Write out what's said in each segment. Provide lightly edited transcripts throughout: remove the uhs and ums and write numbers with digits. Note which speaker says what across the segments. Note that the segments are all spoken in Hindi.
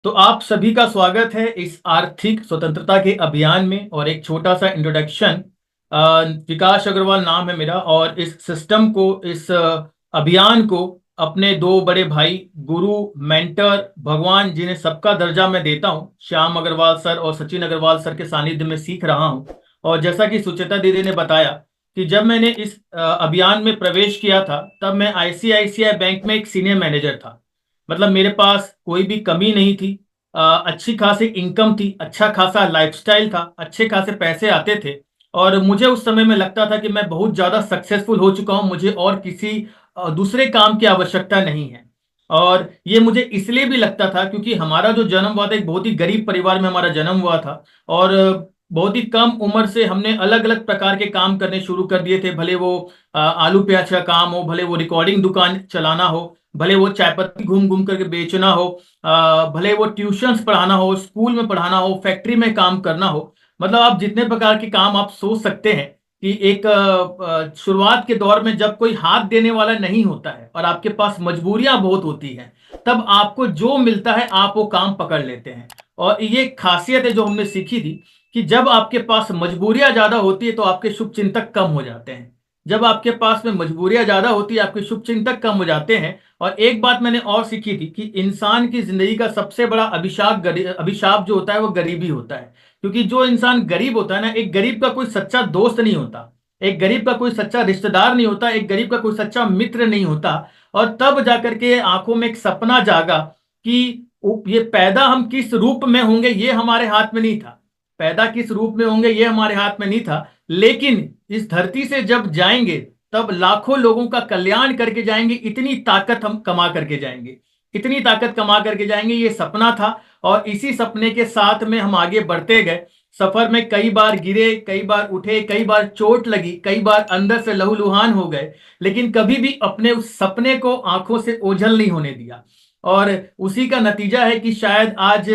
Speaker 1: तो आप सभी का स्वागत है इस आर्थिक स्वतंत्रता के अभियान में। और एक छोटा सा इंट्रोडक्शन। विकास अग्रवाल नाम है मेरा, और इस सिस्टम को, इस अभियान को अपने दो बड़े भाई, गुरु, मेंटर, भगवान, जिन्हें सबका दर्जा मैं देता हूँ, श्याम अग्रवाल सर और सचिन अग्रवाल सर के सानिध्य में सीख रहा हूँ। और जैसा कि सुचेता दीदी ने बताया कि जब मैंने इस अभियान में प्रवेश किया था, तब मैं आईसीआईसीआई बैंक में एक सीनियर मैनेजर था। मतलब मेरे पास कोई भी कमी नहीं थी। अच्छी खासी इनकम थी, अच्छा खासा लाइफस्टाइल था, अच्छे खासे पैसे आते थे। और मुझे उस समय में लगता था कि मैं बहुत ज्यादा सक्सेसफुल हो चुका हूं, मुझे और किसी दूसरे काम की आवश्यकता नहीं है। और ये मुझे इसलिए भी लगता था क्योंकि हमारा जो जन्म हुआ था, एक बहुत ही गरीब परिवार में हमारा जन्म हुआ था। और बहुत ही कम उम्र से हमने अलग अलग प्रकार के काम करने शुरू कर दिए थे। भले वो आलू प्याज का काम हो, भले वो रिकॉर्डिंग दुकान चलाना हो, भले वो चाय पत्ती घूम घूम करके बेचना हो, भले वो ट्यूशंस पढ़ाना हो, स्कूल में पढ़ाना हो, फैक्ट्री में काम करना हो। मतलब आप जितने प्रकार के काम आप सोच सकते हैं कि एक शुरुआत के दौर में जब कोई हाथ देने वाला नहीं होता है और आपके पास मजबूरियां बहुत होती हैं, तब आपको जो मिलता है आप वो काम पकड़ लेते हैं। और ये खासियत है जो हमने सीखी थी कि जब आपके पास मजबूरियां ज्यादा होती है तो आपके शुभ चिंतक कम हो जाते हैं। जब आपके पास में मजबूरियां ज्यादा होती है, आपके शुभ चिंतक कम हो जाते हैं। और एक बात मैंने और सीखी थी कि इंसान की जिंदगी का सबसे बड़ा अभिशाप जो होता है वो गरीबी होता है। क्योंकि जो इंसान गरीब होता है ना, एक गरीब का कोई सच्चा दोस्त नहीं होता, एक गरीब का कोई सच्चा रिश्तेदार नहीं होता, एक गरीब का कोई सच्चा मित्र नहीं होता। और तब जाकर के आंखों में एक सपना जागा कि ये पैदा हम किस रूप में होंगे ये हमारे हाथ में नहीं था। पैदा किस रूप में होंगे ये हमारे हाथ में नहीं था, लेकिन इस धरती से जब जाएंगे तब लाखों लोगों का कल्याण करके जाएंगे, इतनी ताकत हम कमा करके जाएंगे, इतनी ताकत कमा करके जाएंगे, ये सपना था। और इसी सपने के साथ में हम आगे बढ़ते गए। सफर में कई बार गिरे, कई बार उठे, कई बार चोट लगी, कई बार अंदर से लहूलुहान हो गए, लेकिन कभी भी अपने उस सपने को आंखों से ओझल नहीं होने दिया। और उसी का नतीजा है कि शायद आज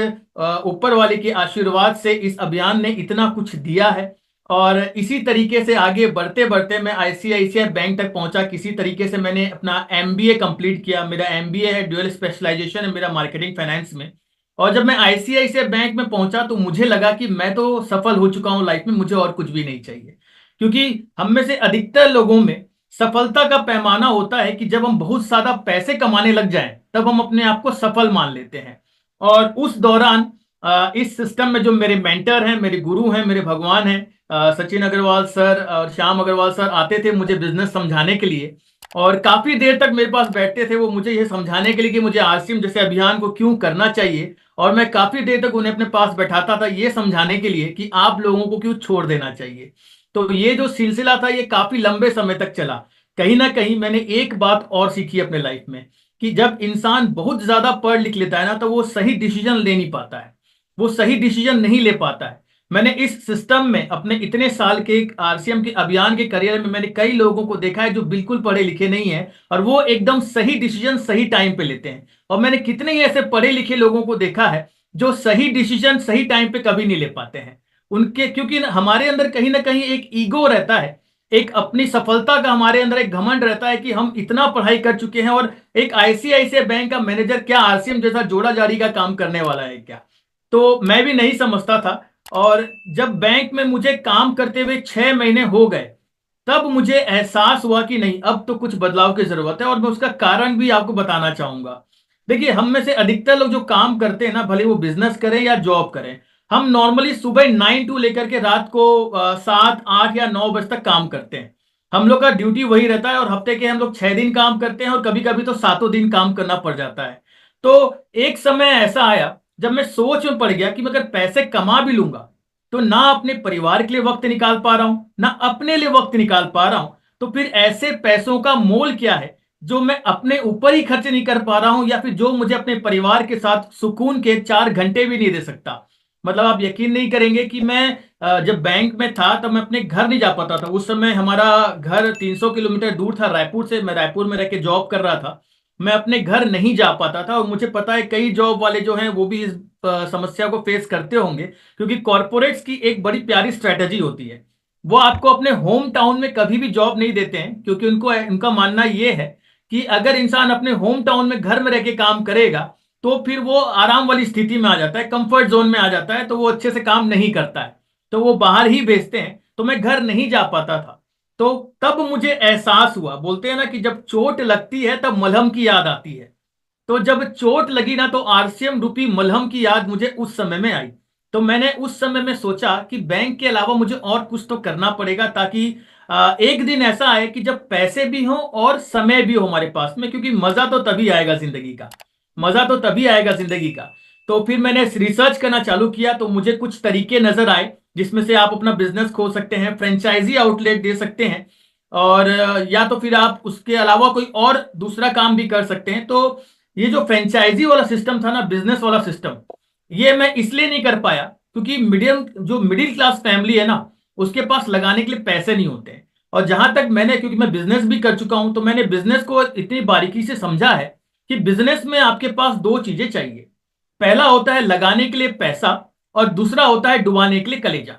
Speaker 1: ऊपर वाले के आशीर्वाद से इस अभियान ने इतना कुछ दिया है। और इसी तरीके से आगे बढ़ते बढ़ते मैं आईसीआईसीआई बैंक तक पहुंचा। किसी तरीके से मैंने अपना एमबीए कंप्लीट किया। मेरा एमबीए है, ड्यूअल स्पेशलाइजेशन है मेरा मार्केटिंग फाइनेंस में। और जब मैं आईसीआईसीआई बैंक में पहुंचा तो मुझे लगा कि मैं तो सफल हो चुका हूं लाइफ में, मुझे और कुछ भी नहीं चाहिए। क्योंकि हम में से अधिकतर लोगों में सफलता का पैमाना होता है कि जब हम बहुत ज्यादा पैसे कमाने लग जाएं तब हम अपने आप को सफल मान लेते हैं। और उस दौरान इस सिस्टम में जो मेरे मेंटर हैं, मेरे गुरु हैं, मेरे भगवान हैं, सचिन अग्रवाल सर और श्याम अग्रवाल सर आते थे मुझे बिजनेस समझाने के लिए। और काफी देर तक मेरे पास बैठते थे वो मुझे यह समझाने के लिए कि मुझे आरसीएम जैसे अभियान को क्यों करना चाहिए। और मैं काफी देर तक उन्हें अपने पास बैठाता था ये समझाने के लिए कि आप लोगों को क्यों छोड़ देना चाहिए। तो ये जो सिलसिला था ये काफी लंबे समय तक चला। कहीं ना कहीं मैंने एक बात और सीखी अपने लाइफ में कि जब इंसान बहुत ज्यादा पढ़ लिख लेता है ना, तो वो सही डिसीजन ले नहीं पाता है, वो सही डिसीजन नहीं ले पाता है। मैंने इस सिस्टम में अपने इतने साल के आरसीएम के अभियान के करियर में मैंने कई लोगों को देखा है जो बिल्कुल पढ़े लिखे नहीं है और वो एकदम सही डिसीजन सही टाइम पे लेते हैं। और मैंने कितने ही ऐसे पढ़े लिखे लोगों को देखा है जो सही डिसीजन सही टाइम पे कभी नहीं ले पाते हैं। उनके क्योंकि हमारे अंदर कहीं ना कहीं एक ईगो रहता है, एक अपनी सफलता का हमारे अंदर एक घमंड रहता है कि हम इतना पढ़ाई कर चुके हैं और एक आईसीआईसीआई बैंक का मैनेजर क्या आरसीएम जैसा जोड़ा जारी का काम करने वाला है क्या। तो मैं भी नहीं समझता था। और जब बैंक में मुझे काम करते हुए 6 महीने हो गए, तब मुझे एहसास हुआ कि नहीं, अब तो कुछ बदलाव की जरूरत है। और मैं उसका कारण भी आपको बताना चाहूंगा। देखिए, हम में से अधिकतर लोग जो काम करते हैं ना, भले वो बिजनेस करें या जॉब करें, हम नॉर्मली सुबह 9 to लेकर के रात को 7, 8 या 9 बजे तक काम करते हैं। हम लोग का ड्यूटी वही रहता है। और हफ्ते के हम लोग 6 दिन काम करते हैं और कभी कभी तो सातों दिन काम करना पड़ जाता है। तो एक समय ऐसा आया जब मैं सोच में पड़ गया कि मैं अगर पैसे कमा भी लूंगा तो ना अपने परिवार के लिए वक्त निकाल पा रहा हूं, ना अपने लिए वक्त निकाल पा रहा हूं। तो फिर ऐसे पैसों का मोल क्या है जो मैं अपने ऊपर ही खर्च नहीं कर पा रहा हूं, या फिर जो मुझे अपने परिवार के साथ सुकून के 4 घंटे भी नहीं दे सकता। मतलब आप यकीन नहीं करेंगे कि मैं जब बैंक में था तब मैं अपने घर नहीं जा पाता था। उस समय हमारा घर 300 किलोमीटर दूर था रायपुर से। मैं रायपुर में रह के जॉब कर रहा था, मैं अपने घर नहीं जा पाता था। और मुझे पता है कई जॉब वाले जो हैं वो भी इस समस्या को फेस करते होंगे। क्योंकि कॉरपोरेट्स की एक बड़ी प्यारी स्ट्रेटेजी होती है, वो आपको अपने होम टाउन में कभी भी जॉब नहीं देते हैं। क्योंकि उनको उनका मानना ये है कि अगर इंसान अपने होम टाउन में घर में रह के काम करेगा तो फिर वो आराम वाली स्थिति में आ जाता है, कंफर्ट जोन में आ जाता है, तो वो अच्छे से काम नहीं करता है, तो वो बाहर ही भेजते हैं, तो मैं घर नहीं जा पाता था। तो तब मुझे एहसास हुआ, बोलते हैं ना कि जब चोट लगती है तब मलहम की याद आती है। तो जब चोट लगी ना, तो आरसीएम रूपी मलहम की याद मुझे उस समय में आई। तो मैंने उस समय में सोचा कि बैंक के अलावा मुझे और कुछ तो करना पड़ेगा, ताकि एक दिन ऐसा आए कि जब पैसे भी हो और समय भी हो हमारे पास में, क्योंकि मजा तो तभी आएगा जिंदगी का, मजा तो तभी आएगा जिंदगी का। तो फिर मैंने रिसर्च करना चालू किया, तो मुझे कुछ तरीके नजर आए जिसमें से आप अपना बिजनेस खोल सकते हैं, फ्रेंचाइजी आउटलेट दे सकते हैं, और या तो फिर आप उसके अलावा कोई और दूसरा काम भी कर सकते हैं। तो ये जो फ्रेंचाइजी वाला सिस्टम था ना, बिजनेस वाला सिस्टम, ये मैं इसलिए नहीं कर पाया क्योंकि मिडिल क्लास फैमिली है ना, उसके पास लगाने के लिए पैसे नहीं होते हैं। और जहां तक मैंने, क्योंकि मैं बिजनेस भी कर चुका हूं, तो मैंने बिजनेस को इतनी बारीकी से समझा है कि बिजनेस में आपके पास दो चीजें चाहिए। पहला होता है लगाने के लिए पैसा, और दूसरा होता है डुबाने के लिए कलेजा।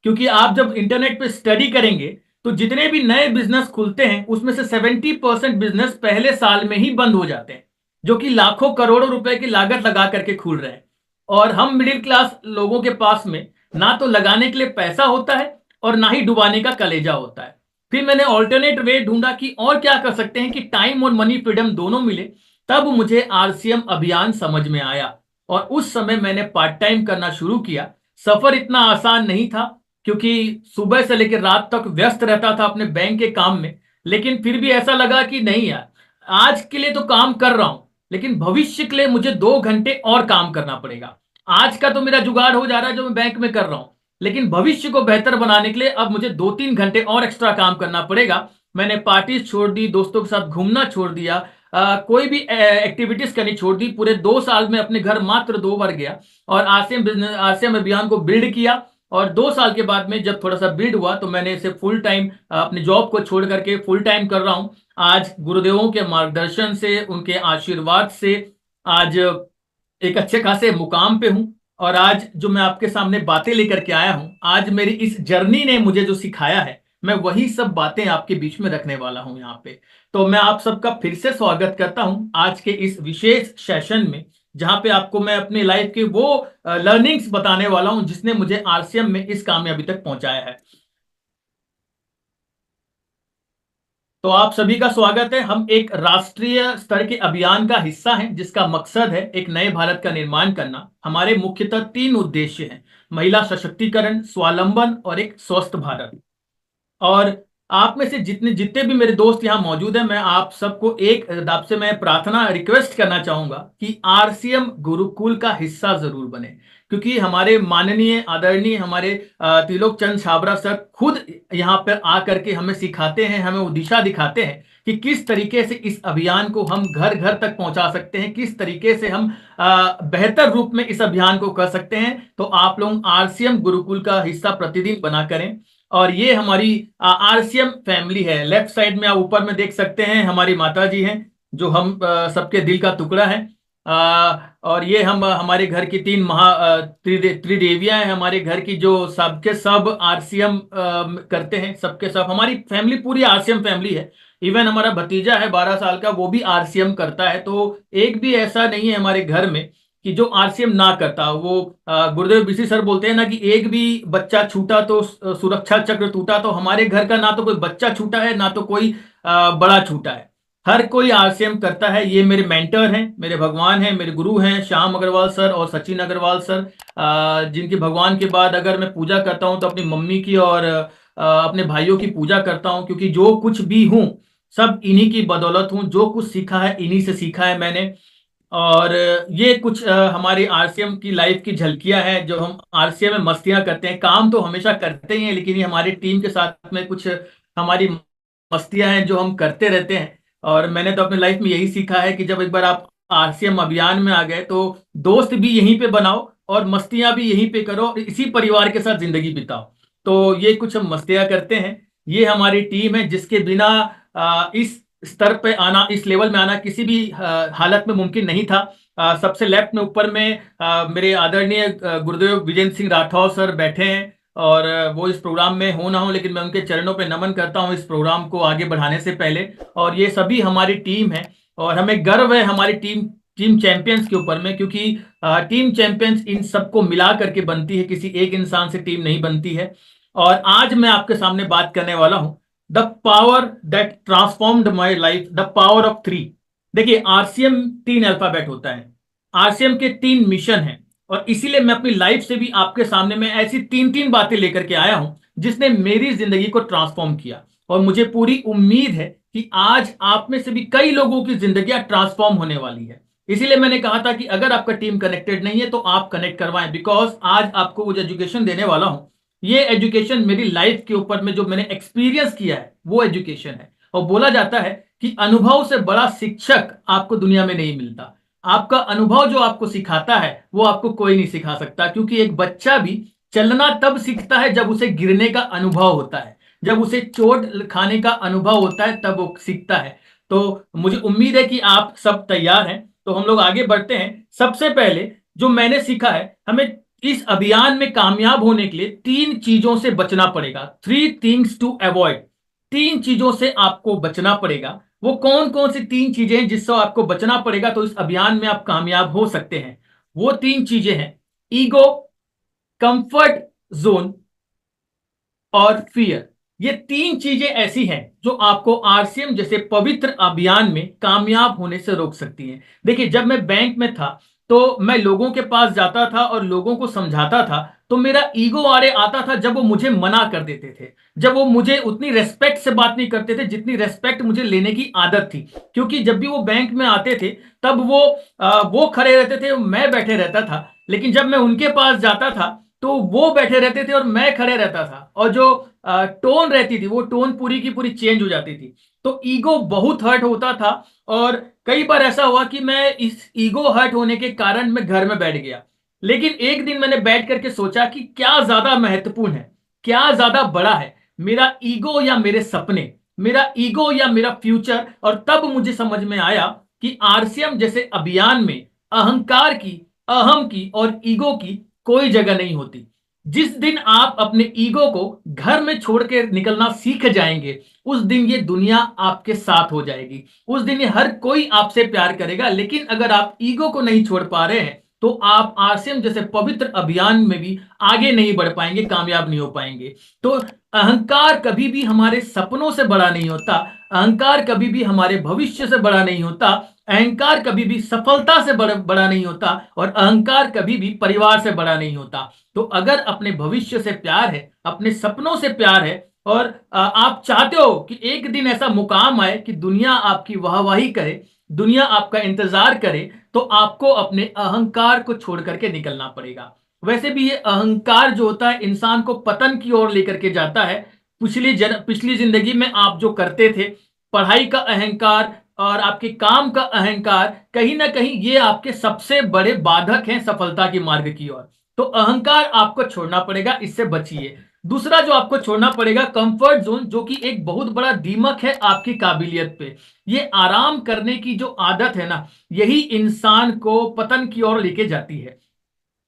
Speaker 1: क्योंकि आप जब इंटरनेट पे स्टडी करेंगे, तो जितने भी नए बिजनेस खुलते हैं उसमें से 70% बिजनेस पहले साल में ही बंद हो जाते हैं, जो कि लाखों करोड़ों रुपए की लागत लगा करके खुल रहे हैं। और हम मिडिल क्लास लोगों के पास में ना तो लगाने के लिए पैसा होता है और ना ही डुबाने का कलेजा होता है। फिर मैंने ऑल्टरनेट वे ढूंढा कि और क्या कर सकते हैं कि टाइम और मनी फ्रीडम दोनों मिले। तब मुझे आरसीएम अभियान समझ में आया, और उस समय मैंने पार्ट टाइम करना शुरू किया। सफर इतना आसान नहीं था, क्योंकि सुबह से लेकर रात तक व्यस्त रहता था अपने बैंक के काम में। लेकिन फिर भी ऐसा लगा कि नहीं यार, आज के लिए तो काम कर रहा हूं, लेकिन भविष्य के लिए मुझे 2 घंटे और काम करना पड़ेगा। आज का तो मेरा जुगाड़ हो जा रहा है जो मैं बैंक में कर रहा हूं, लेकिन भविष्य को बेहतर बनाने के लिए अब मुझे 2-3 घंटे और एक्स्ट्रा काम करना पड़ेगा। मैंने पार्टीज छोड़ दी, दोस्तों के साथ घूमना छोड़ दिया, कोई भी एक्टिविटीज करनी छोड़ दी। पूरे 2 साल में अपने घर मात्र 2 बार गया, और आरसीएम अभियान को बिल्ड किया। और 2 साल के बाद में जब थोड़ा सा बिल्ड हुआ, तो मैंने इसे फुल टाइम अपने जॉब को छोड़ करके फुल टाइम कर रहा हूं। आज गुरुदेवों के मार्गदर्शन से, उनके आशीर्वाद से आज एक अच्छे खासे मुकाम पे हूं। और आज जो मैं आपके सामने बातें लेकर के आया हूं, आज मेरी इस जर्नी ने मुझे जो सिखाया है, मैं वही सब बातें आपके बीच में रखने वाला हूं यहाँ पे। तो मैं आप सबका फिर से स्वागत करता हूं आज के इस विशेष सेशन में, जहां पे आपको मैं अपनी लाइफ के वो लर्निंग्स बताने वाला हूं जिसने मुझे आरसीएम में इस कामयाबी तक पहुंचाया है। तो आप सभी का स्वागत है। हम एक राष्ट्रीय स्तर के अभियान का हिस्सा हैं, जिसका मकसद है एक नए भारत का निर्माण करना। हमारे मुख्यतः 3 उद्देश्य हैं: महिला सशक्तिकरण, स्वावलंबन और एक स्वस्थ भारत। और आप में से जितने जितने भी मेरे दोस्त यहाँ मौजूद हैं, मैं आप सबको आपसे मैं प्रार्थना रिक्वेस्ट करना चाहूंगा कि आरसीएम गुरुकुल का हिस्सा जरूर बने। क्योंकि हमारे माननीय आदरणीय हमारे त्रिलोक चंद छाबरा सर खुद यहाँ पर आकर के हमें सिखाते हैं, हमें वो दिशा दिखाते हैं कि किस तरीके से इस अभियान को हम घर घर तक पहुंचा सकते हैं, किस तरीके से हम बेहतर रूप में इस अभियान को कर सकते हैं। तो आप लोग आरसीएम गुरुकुल का हिस्सा प्रतिदिन बना करें। और ये हमारी आरसीएम फैमिली है। लेफ्ट साइड में आप ऊपर में देख सकते हैं, हमारी माता जी हैं, जो हम सबके दिल का टुकड़ा है। और ये हम हमारे घर की 3 त्रिदेवियां हैं हमारे घर की, जो सबके सब आरसीएम करते हैं। सबके सब हमारी फैमिली पूरी आरसीएम फैमिली है। इवन हमारा भतीजा है 12 साल का, वो भी आरसीएम करता है। तो एक भी ऐसा नहीं है हमारे घर में कि जो आरसीएम ना करता। वो गुरुदेव बीसी सर बोलते हैं ना कि एक भी बच्चा छूटा तो सुरक्षा चक्र टूटा। तो हमारे घर का ना तो कोई बच्चा छूटा है, ना तो कोई बड़ा छूटा है। हर कोई आरसीएम करता है। ये मेरे मेंटर हैं, मेरे भगवान हैं, मेरे गुरु हैं, श्याम अग्रवाल सर और सचिन अग्रवाल सर, जिनकी भगवान के बाद अगर मैं पूजा करता हूं तो अपनी मम्मी की और अपने भाइयों की पूजा करता हूं। क्योंकि जो कुछ भी हूं सब इन्हीं की बदौलत हूं, जो कुछ सीखा है इन्हीं से सीखा है मैंने। और ये कुछ हमारी आरसीएम की लाइफ की झलकियां हैं, जो हम आरसीएम में मस्तियां करते हैं। काम तो हमेशा करते ही हैं, लेकिन ये हमारी टीम के साथ में कुछ हमारी मस्तियां हैं जो हम करते रहते हैं। और मैंने तो अपनी लाइफ में यही सीखा है कि जब एक बार आप आरसीएम अभियान में आ गए, तो दोस्त भी यहीं पे बनाओ और मस्तियां भी यहीं पे करो, और इसी परिवार के साथ जिंदगी बिताओ। तो ये कुछ हम मस्तियां करते हैं। ये हमारी टीम है, जिसके बिना इस स्तर पे आना, इस लेवल में आना किसी भी हालत में मुमकिन नहीं था। सबसे लेफ्ट में ऊपर में मेरे आदरणीय गुरुदेव विजेंद्र सिंह राठौर सर बैठे हैं। और वो इस प्रोग्राम में हो ना हो, लेकिन मैं उनके चरणों पे नमन करता हूं इस प्रोग्राम को आगे बढ़ाने से पहले। और ये सभी हमारी टीम है, और हमें गर्व है हमारी टीम टीम चैंपियंस के ऊपर में, क्योंकि टीम चैंपियंस इन सबको मिला करके बनती है, किसी एक इंसान से टीम नहीं बनती है। और आज मैं आपके सामने बात करने वाला हूं the power that transformed my life, the power of three. देखिए, आरसीएम 3 अल्फाबेट होता है, आरसीएम के 3 मिशन हैं, और इसीलिए मैं अपनी लाइफ से भी आपके सामने में ऐसी 3 बातें लेकर के आया हूं जिसने मेरी जिंदगी को ट्रांसफॉर्म किया। और मुझे पूरी उम्मीद है कि आज आप में से भी कई लोगों की जिंदगियां ट्रांसफॉर्म होने वाली है। इसीलिए मैंने कहा था कि अगर आपका टीम कनेक्टेड नहीं है तो आप कनेक्ट करवाएं, बिकॉज आज आपको वो एजुकेशन देने वाला हूं, ये एजुकेशन मेरी लाइफ के ऊपर में जो मैंने एक्सपीरियंस किया है वो एजुकेशन है। और बोला जाता है कि अनुभव से बड़ा शिक्षक आपको दुनिया में नहीं मिलता। आपका अनुभव जो आपको सिखाता है वो आपको कोई नहीं सिखा सकता, क्योंकि एक बच्चा भी चलना तब सीखता है जब उसे गिरने का अनुभव होता है, जब उसे चोट खाने का अनुभव होता है, तब वो सीखता है। तो मुझे उम्मीद है कि आप सब तैयार हैं, तो हम लोग आगे बढ़ते हैं। सबसे पहले जो मैंने सीखा है, हमें इस अभियान में कामयाब होने के लिए 3 चीजों से बचना पड़ेगा। 3 थिंग्स टू अवॉइड। 3 चीजों से आपको बचना पड़ेगा। वो कौन कौन सी 3 चीजें हैं जिससे आपको बचना पड़ेगा, तो इस अभियान में आप कामयाब हो सकते हैं। वो 3 चीजें हैं: ईगो, कंफर्ट जोन और फियर। ये 3 चीजें ऐसी हैं जो आपको आरसीएम जैसे पवित्र अभियान में कामयाब होने से रोक सकती हैं। देखिए, जब मैं बैंक में था तो मैं लोगों के पास जाता था और लोगों को समझाता था, तो मेरा ईगो आड़े आता था जब वो मुझे मना कर देते थे, जब वो मुझे उतनी रेस्पेक्ट से बात नहीं करते थे जितनी रेस्पेक्ट मुझे लेने की आदत थी। क्योंकि जब भी वो बैंक में आते थे तब वो खड़े रहते थे, मैं बैठे रहता था, लेकिन जब मैं उनके पास जाता था तो वो बैठे रहते थे और मैं खड़े रहता था, और जो टोन रहती थी वो टोन पूरी की पूरी चेंज हो जाती थी। तो ईगो बहुत हर्ट होता था, और कई बार ऐसा हुआ कि मैं इस ईगो हर्ट होने के कारण मैं घर में बैठ गया। लेकिन एक दिन मैंने बैठ करके सोचा कि क्या ज्यादा महत्वपूर्ण है, क्या ज्यादा बड़ा है, मेरा ईगो या मेरे सपने, मेरा ईगो या मेरा फ्यूचर। और तब मुझे समझ में आया कि आरसीएम जैसे अभियान में अहंकार की, अहम की और ईगो की कोई जगह नहीं होती। जिस दिन आप अपने ईगो को घर में छोड़ के निकलना सीख जाएंगे, उस दिन ये दुनिया आपके साथ हो जाएगी, उस दिन ये हर कोई आपसे प्यार करेगा। लेकिन अगर आप ईगो को नहीं छोड़ पा रहे हैं तो आप आरसीएम जैसे पवित्र अभियान में भी आगे नहीं बढ़ पाएंगे, कामयाब नहीं हो पाएंगे। तो अहंकार कभी भी हमारे सपनों से बड़ा नहीं होता, अहंकार कभी भी हमारे भविष्य से बड़ा नहीं होता, अहंकार कभी भी सफलता से बड़ा नहीं होता, और अहंकार कभी भी परिवार से बड़ा नहीं होता। तो अगर अपने भविष्य से प्यार है, अपने सपनों से प्यार है, और आप चाहते हो कि एक दिन ऐसा मुकाम आए कि दुनिया आपकी वाहवाही करे, दुनिया आपका इंतजार करे, तो आपको अपने अहंकार को छोड़ करके निकलना पड़ेगा। वैसे भी ये अहंकार जो होता है इंसान को पतन की ओर लेकर के जाता है। पिछली जिंदगी में आप जो करते थे, पढ़ाई का अहंकार और आपके काम का अहंकार, कहीं ना कहीं ये आपके सबसे बड़े बाधक हैं सफलता की मार्ग की ओर। तो अहंकार आपको छोड़ना पड़ेगा, इससे बचिए। दूसरा जो आपको छोड़ना पड़ेगा, कंफर्ट जोन, जो कि एक बहुत बड़ा दीमक है आपकी काबिलियत पे। ये आराम करने की जो आदत है ना, यही इंसान को पतन की ओर लेके जाती है।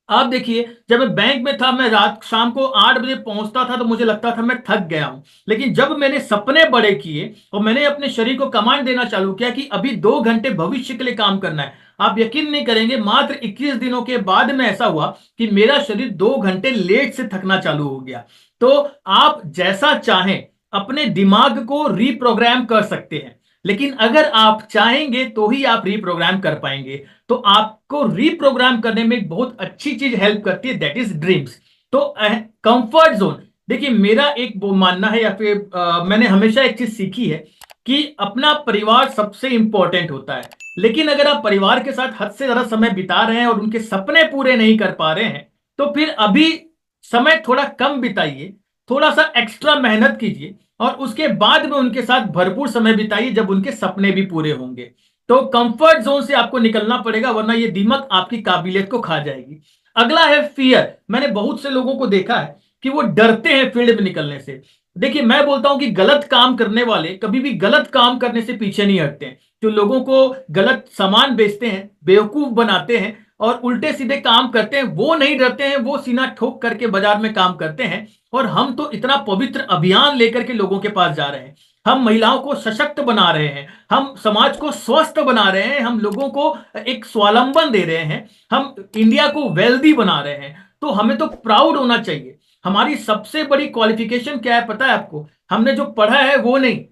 Speaker 1: आप देखिए, जब मैं बैंक में था, मैं रात शाम को 8 बजे पहुंचता था तो मुझे लगता था मैं थक गया हूं। लेकिन जब मैंने सपने बड़े किए और मैंने अपने शरीर को कमांड देना चालू किया कि अभी 2 घंटे भविष्य के लिए काम करना है, आप यकीन नहीं करेंगे, मात्र 21 दिनों के बाद में ऐसा हुआ कि मेरा शरीर 2 घंटे लेट से थकना चालू हो गया। तो आप जैसा चाहें अपने दिमाग को रीप्रोग्राम कर सकते हैं, लेकिन अगर आप चाहेंगे तो ही आप रीप्रोग्राम कर पाएंगे। तो आपको रीप्रोग्राम करने में एक बहुत अच्छी चीज हेल्प करती है, दैट इज ड्रीम्स। तो कंफर्ट जोन, देखिए मेरा एक वो मानना है, या फिर मैंने हमेशा एक चीज सीखी है कि अपना परिवार सबसे इंपॉर्टेंट होता है। लेकिन अगर आप परिवार के साथ हद से ज्यादा समय बिता रहे हैं और उनके सपने पूरे नहीं कर पा रहे हैं, तो फिर अभी समय थोड़ा कम बिताइए, थोड़ा सा एक्स्ट्रा मेहनत कीजिए, और उसके बाद में उनके साथ भरपूर समय बिताइए जब उनके सपने भी पूरे होंगे। तो कंफर्ट जोन से आपको निकलना पड़ेगा, वरना ये दीमक आपकी काबिलियत को खा जाएगी। अगला है फियर। मैंने बहुत से लोगों को देखा है कि वो डरते हैं फील्ड में निकलने से। देखिए, मैं बोलता हूं कि गलत काम करने वाले कभी भी गलत काम करने से पीछे नहीं हटते हैं। जो लोगों को गलत सामान बेचते हैं, बेवकूफ बनाते हैं और उल्टे सीधे काम करते हैं, वो नहीं डरते हैं, वो सीना ठोक करके बाजार में काम करते हैं। और हम तो इतना पवित्र अभियान लेकर के लोगों के पास जा रहे हैं। हम महिलाओं को सशक्त बना रहे हैं, हम समाज को स्वस्थ बना रहे हैं, हम लोगों को एक स्वावलंबन दे रहे हैं, हम इंडिया को वेल्दी बना रहे हैं, तो हमें तो प्राउड होना चाहिए। हमारी सबसे बड़ी क्वालिफिकेशन क्या है पता है आपको? हमने जो पढ़ा है वो नहीं,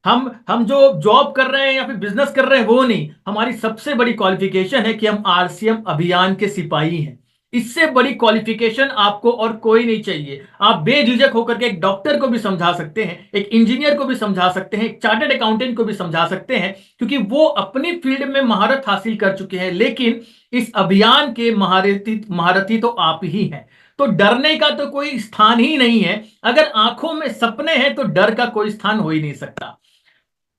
Speaker 1: हम जो जॉब कर रहे हैं या फिर बिजनेस कर रहे हैं वो नहीं, हमारी सबसे बड़ी क्वालिफिकेशन है कि हम आरसीएम अभियान के सिपाही हैं। इससे बड़ी क्वालिफिकेशन आपको और कोई नहीं चाहिए। आप बेझिझक होकर के एक डॉक्टर को भी समझा सकते हैं, एक इंजीनियर को भी समझा सकते हैं, एक चार्टर्ड अकाउंटेंट को भी समझा सकते हैं, क्योंकि वो अपनी फील्ड में महारत हासिल कर चुके हैं। लेकिन इस अभियान के महारथी महारथी तो आप ही हैं। तो डरने का तो कोई स्थान ही नहीं है। अगर आंखों में सपने हैं तो डर का कोई स्थान हो ही नहीं सकता।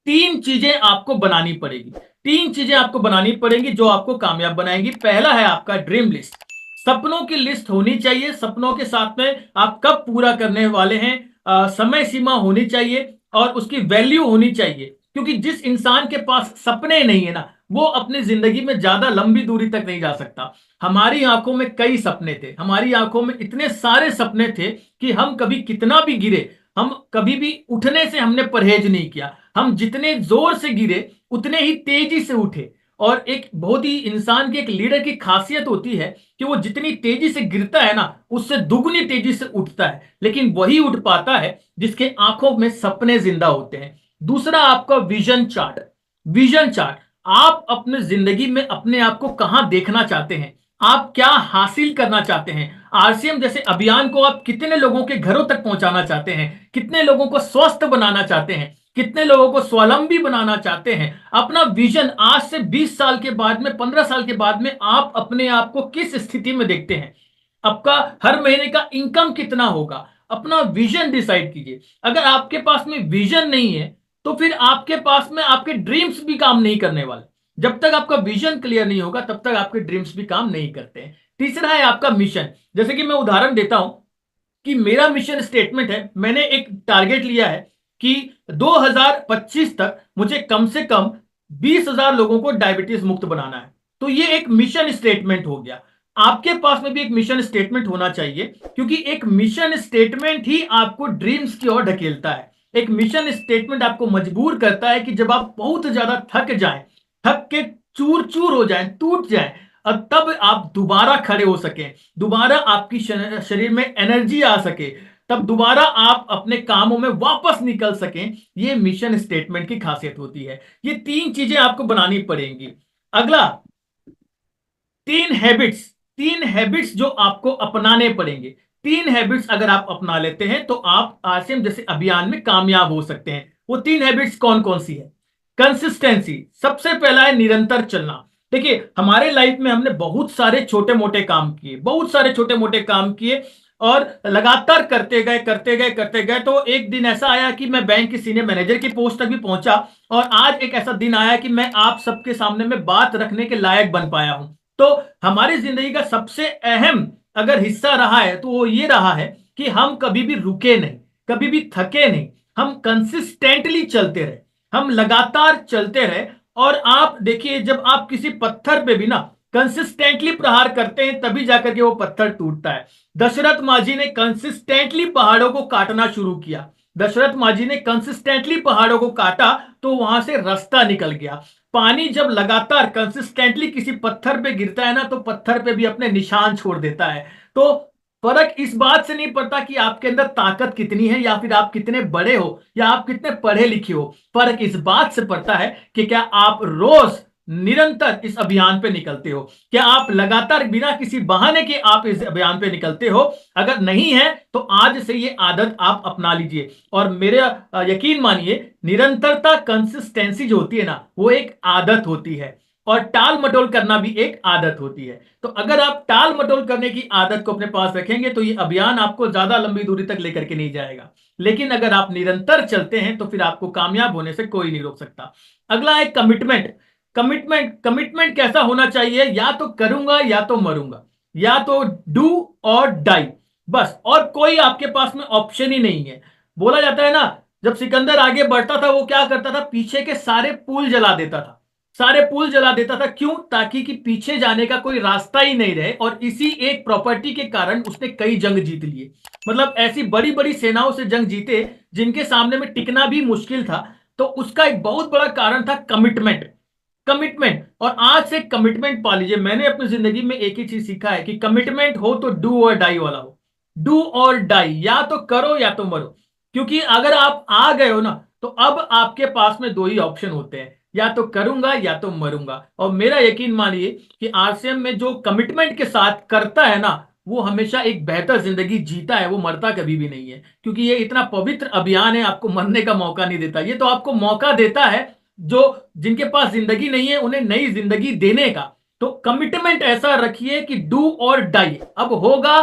Speaker 1: तीन चीजें आपको बनानी पड़ेगी, तीन चीजें आपको बनानी पड़ेंगी जो आपको कामयाब बनाएंगी। पहला है आपका ड्रीम लिस्ट, सपनों की लिस्ट होनी चाहिए। सपनों के साथ में आप कब पूरा करने वाले हैं, समय सीमा होनी चाहिए और उसकी वैल्यू होनी चाहिए। क्योंकि जिस इंसान के पास सपने नहीं है ना, वो अपनी जिंदगी में ज्यादा लंबी दूरी तक नहीं जा सकता। हमारी आंखों में कई सपने थे, हमारी आंखों में इतने सारे सपने थे कि हम कभी कितना भी गिरे, हम कभी भी उठने से हमने परहेज नहीं किया। हम जितने जोर से गिरे उतने ही तेजी से उठे। और एक बहुत ही इंसान की, एक लीडर की खासियत होती है कि वो जितनी तेजी से गिरता है ना, उससे दुगनी तेजी से उठता है। लेकिन वही उठ पाता है जिसके आंखों में सपने जिंदा होते हैं। दूसरा आपका विजन चार्ट। विजन चार्ट, आप अपने जिंदगी में अपने आप को कहां देखना चाहते हैं, आप क्या हासिल करना चाहते हैं। आरसीएम जैसे अभियान को आप कितने लोगों के घरों तक पहुंचाना चाहते हैं, कितने लोगों को स्वस्थ बनाना चाहते हैं, कितने लोगों को स्वावलंबी बनाना चाहते हैं। अपना विजन आज से 20 साल के बाद में, 15 साल के बाद में आप अपने आप को किस स्थिति में देखते हैं, आपका हर महीने का इनकम कितना होगा, अपना विजन डिसाइड कीजिए। अगर आपके पास में विजन नहीं है तो फिर आपके पास में आपके ड्रीम्स भी काम नहीं करने वाले। जब तक आपका विजन क्लियर नहीं होगा तब तक आपके ड्रीम्स भी काम नहीं करते हैं। तीसरा है आपका मिशन। जैसे कि मैं उदाहरण देता हूं कि मेरा मिशन स्टेटमेंट है, मैंने एक टारगेट लिया है कि 2025 तक मुझे कम से कम 20,000 लोगों को डायबिटीज मुक्त बनाना है। तो ये एक मिशन स्टेटमेंट हो गया। आपके पास में भी एक मिशन स्टेटमेंट होना चाहिए, क्योंकि एक मिशन स्टेटमेंट ही आपको ड्रीम्स की ओर ढकेलता है। एक मिशन स्टेटमेंट आपको मजबूर करता है कि जब आप बहुत ज्यादा थक जाएं, थक के चूर चूर हो जाएं, टूट जाएं, और तब आप दोबारा खड़े हो सकें, दोबारा आपकी शरीर में एनर्जी आ सके, तब दोबारा आप अपने कामों में वापस निकल सकें। ये मिशन स्टेटमेंट की खासियत होती है। ये तीन चीजें आपको बनानी पड़ेंगी। अगला, तीन हैबिट्स, तीन हैबिट्स जो आपको अपनाने पड़ेंगे। तीन हैबिट्स अगर आप अपना लेते हैं तो आप आरसीएम जैसे अभियान में कामयाब हो सकते हैं। वो तीन हैबिट्स कौन कौन सी है? कंसिस्टेंसी, सबसे पहला है निरंतर चलना। देखिए, हमारे लाइफ में हमने बहुत सारे छोटे मोटे काम किए, बहुत सारे छोटे मोटे काम किए और लगातार करते गए करते गए करते गए। तो एक दिन ऐसा आया कि मैं बैंक के सीनियर मैनेजर की पोस्ट तक भी पहुंचा, और आज एक ऐसा दिन आया कि मैं आप सबके सामने में बात रखने के लायक बन पाया हूं। तो हमारी जिंदगी का सबसे अहम अगर हिस्सा रहा है तो वो ये रहा है कि हम कभी भी रुके नहीं, कभी भी थके नहीं, हम कंसिस्टेंटली चलते रहे, हम लगातार चलते रहे। और आप देखिए, जब आप किसी पत्थर पे भी ना कंसिस्टेंटली प्रहार करते हैं तभी जाकर के वो पत्थर टूटता है। दशरथ माझी ने कंसिस्टेंटली पहाड़ों को काटना शुरू किया, दशरथ माझी ने कंसिस्टेंटली पहाड़ों को काटा तो वहां से रास्ता निकल गया। पानी जब लगातार कंसिस्टेंटली किसी पत्थर पे गिरता है ना, तो पत्थर पे भी अपने निशान छोड़ देता है। तो फर्क इस बात से नहीं पड़ता कि आपके अंदर ताकत कितनी है, या फिर आप कितने बड़े हो, या आप कितने पढ़े लिखे हो। फर्क इस बात से पड़ता है कि क्या आप रोज निरंतर इस अभियान पे निकलते हो, क्या आप लगातार बिना किसी बहाने के आप इस अभियान पे निकलते हो। अगर नहीं है तो आज से ये आदत आप अपना लीजिए। और मेरे यकीन मानिए, निरंतरता, कंसिस्टेंसी जो होती है ना, वो एक आदत होती है, और टाल मटोल करना भी एक आदत होती है। तो अगर आप टाल मटोल करने की आदत को अपने पास रखेंगे तो ये अभियान आपको ज्यादा लंबी दूरी तक लेकर के नहीं जाएगा। लेकिन अगर आप निरंतर चलते हैं तो फिर आपको कामयाब होने से कोई नहीं रोक सकता। अगला है कमिटमेंट। कमिटमेंट, कमिटमेंट कैसा होना चाहिए? या तो करूंगा या तो मरूंगा, या तो डू और डाई, बस। और कोई आपके पास में ऑप्शन ही नहीं है। बोला जाता है ना, जब सिकंदर आगे बढ़ता था वो क्या करता था? पीछे के सारे पुल जला देता था। सारे पुल जला देता था। क्यों? ताकि कि पीछे जाने का कोई रास्ता ही नहीं रहे। और इसी एक प्रॉपर्टी के कारण उसने कई जंग जीत लिए। मतलब ऐसी बड़ी बड़ी सेनाओं से जंग जीते जिनके सामने में टिकना भी मुश्किल था। तो उसका एक बहुत बड़ा कारण था कमिटमेंट। कमिटमेंट। और आज से कमिटमेंट पा लीजिए। मैंने अपनी जिंदगी में एक ही चीज सीखा है कि कमिटमेंट हो तो डू और डाई वाला हो। डू और डाई, या तो करो या तो मरो। क्योंकि अगर आप आ गए हो ना, तो अब आपके पास में दो ही ऑप्शन होते हैं, या तो करूंगा या तो मरूंगा। और मेरा यकीन मानिए कि आरसीएम में जो कमिटमेंट के साथ करता है ना, वो हमेशा एक बेहतर जिंदगी जीता है। वो मरता कभी भी नहीं है, क्योंकि ये इतना पवित्र अभियान है, आपको मरने का मौका नहीं देता। ये तो आपको मौका देता है जो जिनके पास जिंदगी नहीं है उन्हें नई जिंदगी देने का। तो कमिटमेंट ऐसा रखिए कि डू और डाई। अब होगा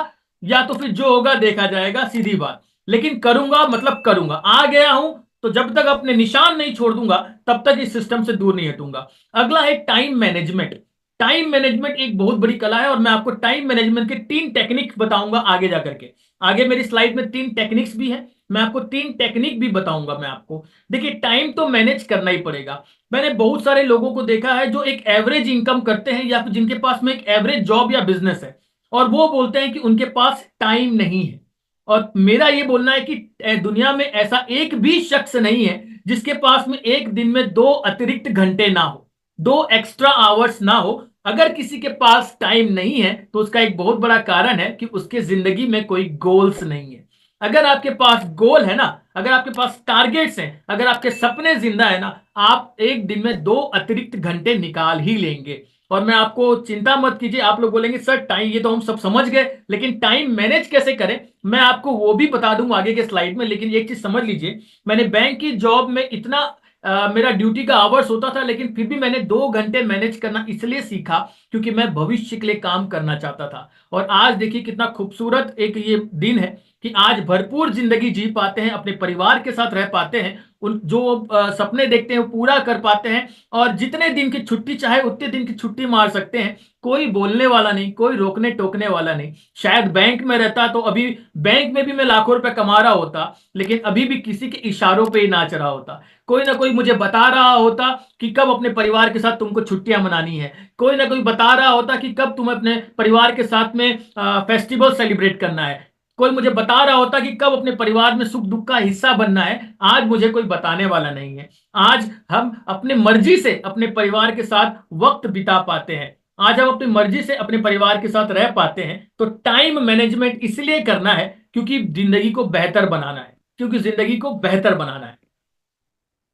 Speaker 1: या तो फिर जो होगा देखा जाएगा, सीधी बात। लेकिन करूंगा मतलब करूंगा। आ गया हूं तो जब तक अपने निशान नहीं छोड़ दूंगा तब तक इस सिस्टम से दूर नहीं हटूंगा। अगला है टाइम मैनेजमेंट। टाइम मैनेजमेंट एक बहुत बड़ी कला है, और मैं आपको टाइम मैनेजमेंट के 3 टेक्निक बताऊंगा आगे जाकर के। आगे मेरी स्लाइड में 3 टेक्निक्स भी है, मैं आपको 3 टेक्निक भी बताऊंगा मैं आपको। देखिए, टाइम तो मैनेज करना ही पड़ेगा। मैंने बहुत सारे लोगों को देखा है जो एक एवरेज इनकम करते हैं, या फिर जिनके पास में एक एवरेज जॉब या बिजनेस है, और वो बोलते हैं कि उनके पास टाइम नहीं है। और मेरा ये बोलना है कि दुनिया में ऐसा एक भी शख्स नहीं है जिसके पास में एक दिन में 2 अतिरिक्त घंटे ना हो, 2 एक्स्ट्रा आवर्स ना हो। अगर किसी के पास टाइम नहीं है तो उसका एक बहुत बड़ा कारण है कि उसके जिंदगी में कोई गोल्स नहीं है। अगर आपके पास गोल है ना, अगर आपके पास टारगेट्स हैं, अगर आपके सपने जिंदा है ना, आप एक दिन में 2 अतिरिक्त घंटे निकाल ही लेंगे। और मैं आपको, चिंता मत कीजिए। आप लोग बोलेंगे सर टाइम, ये तो हम सब समझ गए, लेकिन टाइम मैनेज कैसे करें मैं आपको वो भी बता दूंगा आगे के स्लाइड में। लेकिन एक चीज समझ लीजिए, मैंने बैंक की जॉब में इतना मेरा ड्यूटी का आवर्स होता था, लेकिन फिर भी मैंने 2 घंटे मैनेज करना इसलिए सीखा क्योंकि मैं भविष्य के लिए काम करना चाहता था। और आज देखिए कितना खूबसूरत एक ये दिन है कि आज भरपूर जिंदगी जी पाते हैं, अपने परिवार के साथ रह पाते हैं, उन जो सपने देखते हैं वो पूरा कर पाते हैं। और जितने दिन की छुट्टी चाहे उतने दिन की छुट्टी मार सकते हैं। कोई बोलने वाला नहीं, कोई रोकने टोकने वाला नहीं। शायद बैंक में रहता तो अभी बैंक में भी मैं लाखों रुपए कमा रहा होता, लेकिन अभी भी किसी के इशारों पे ही नाच रहा होता। कोई ना कोई मुझे बता रहा होता कि कब अपने परिवार के साथ तुमको छुट्टियां मनानी है। कोई ना कोई बता रहा होता कि कब तुम्हें अपने परिवार के साथ में फेस्टिवल सेलिब्रेट करना है। कोई मुझे बता रहा होता कि कब अपने परिवार में सुख दुख का हिस्सा बनना है। आज मुझे कोई बताने वाला नहीं है। आज हम अपने मर्जी से अपने परिवार के साथ वक्त बिता पाते हैं। आज हम अपनी मर्जी से अपने परिवार के साथ रह पाते हैं। तो टाइम मैनेजमेंट इसलिए करना है क्योंकि जिंदगी को बेहतर बनाना है, क्योंकि जिंदगी को बेहतर बनाना है।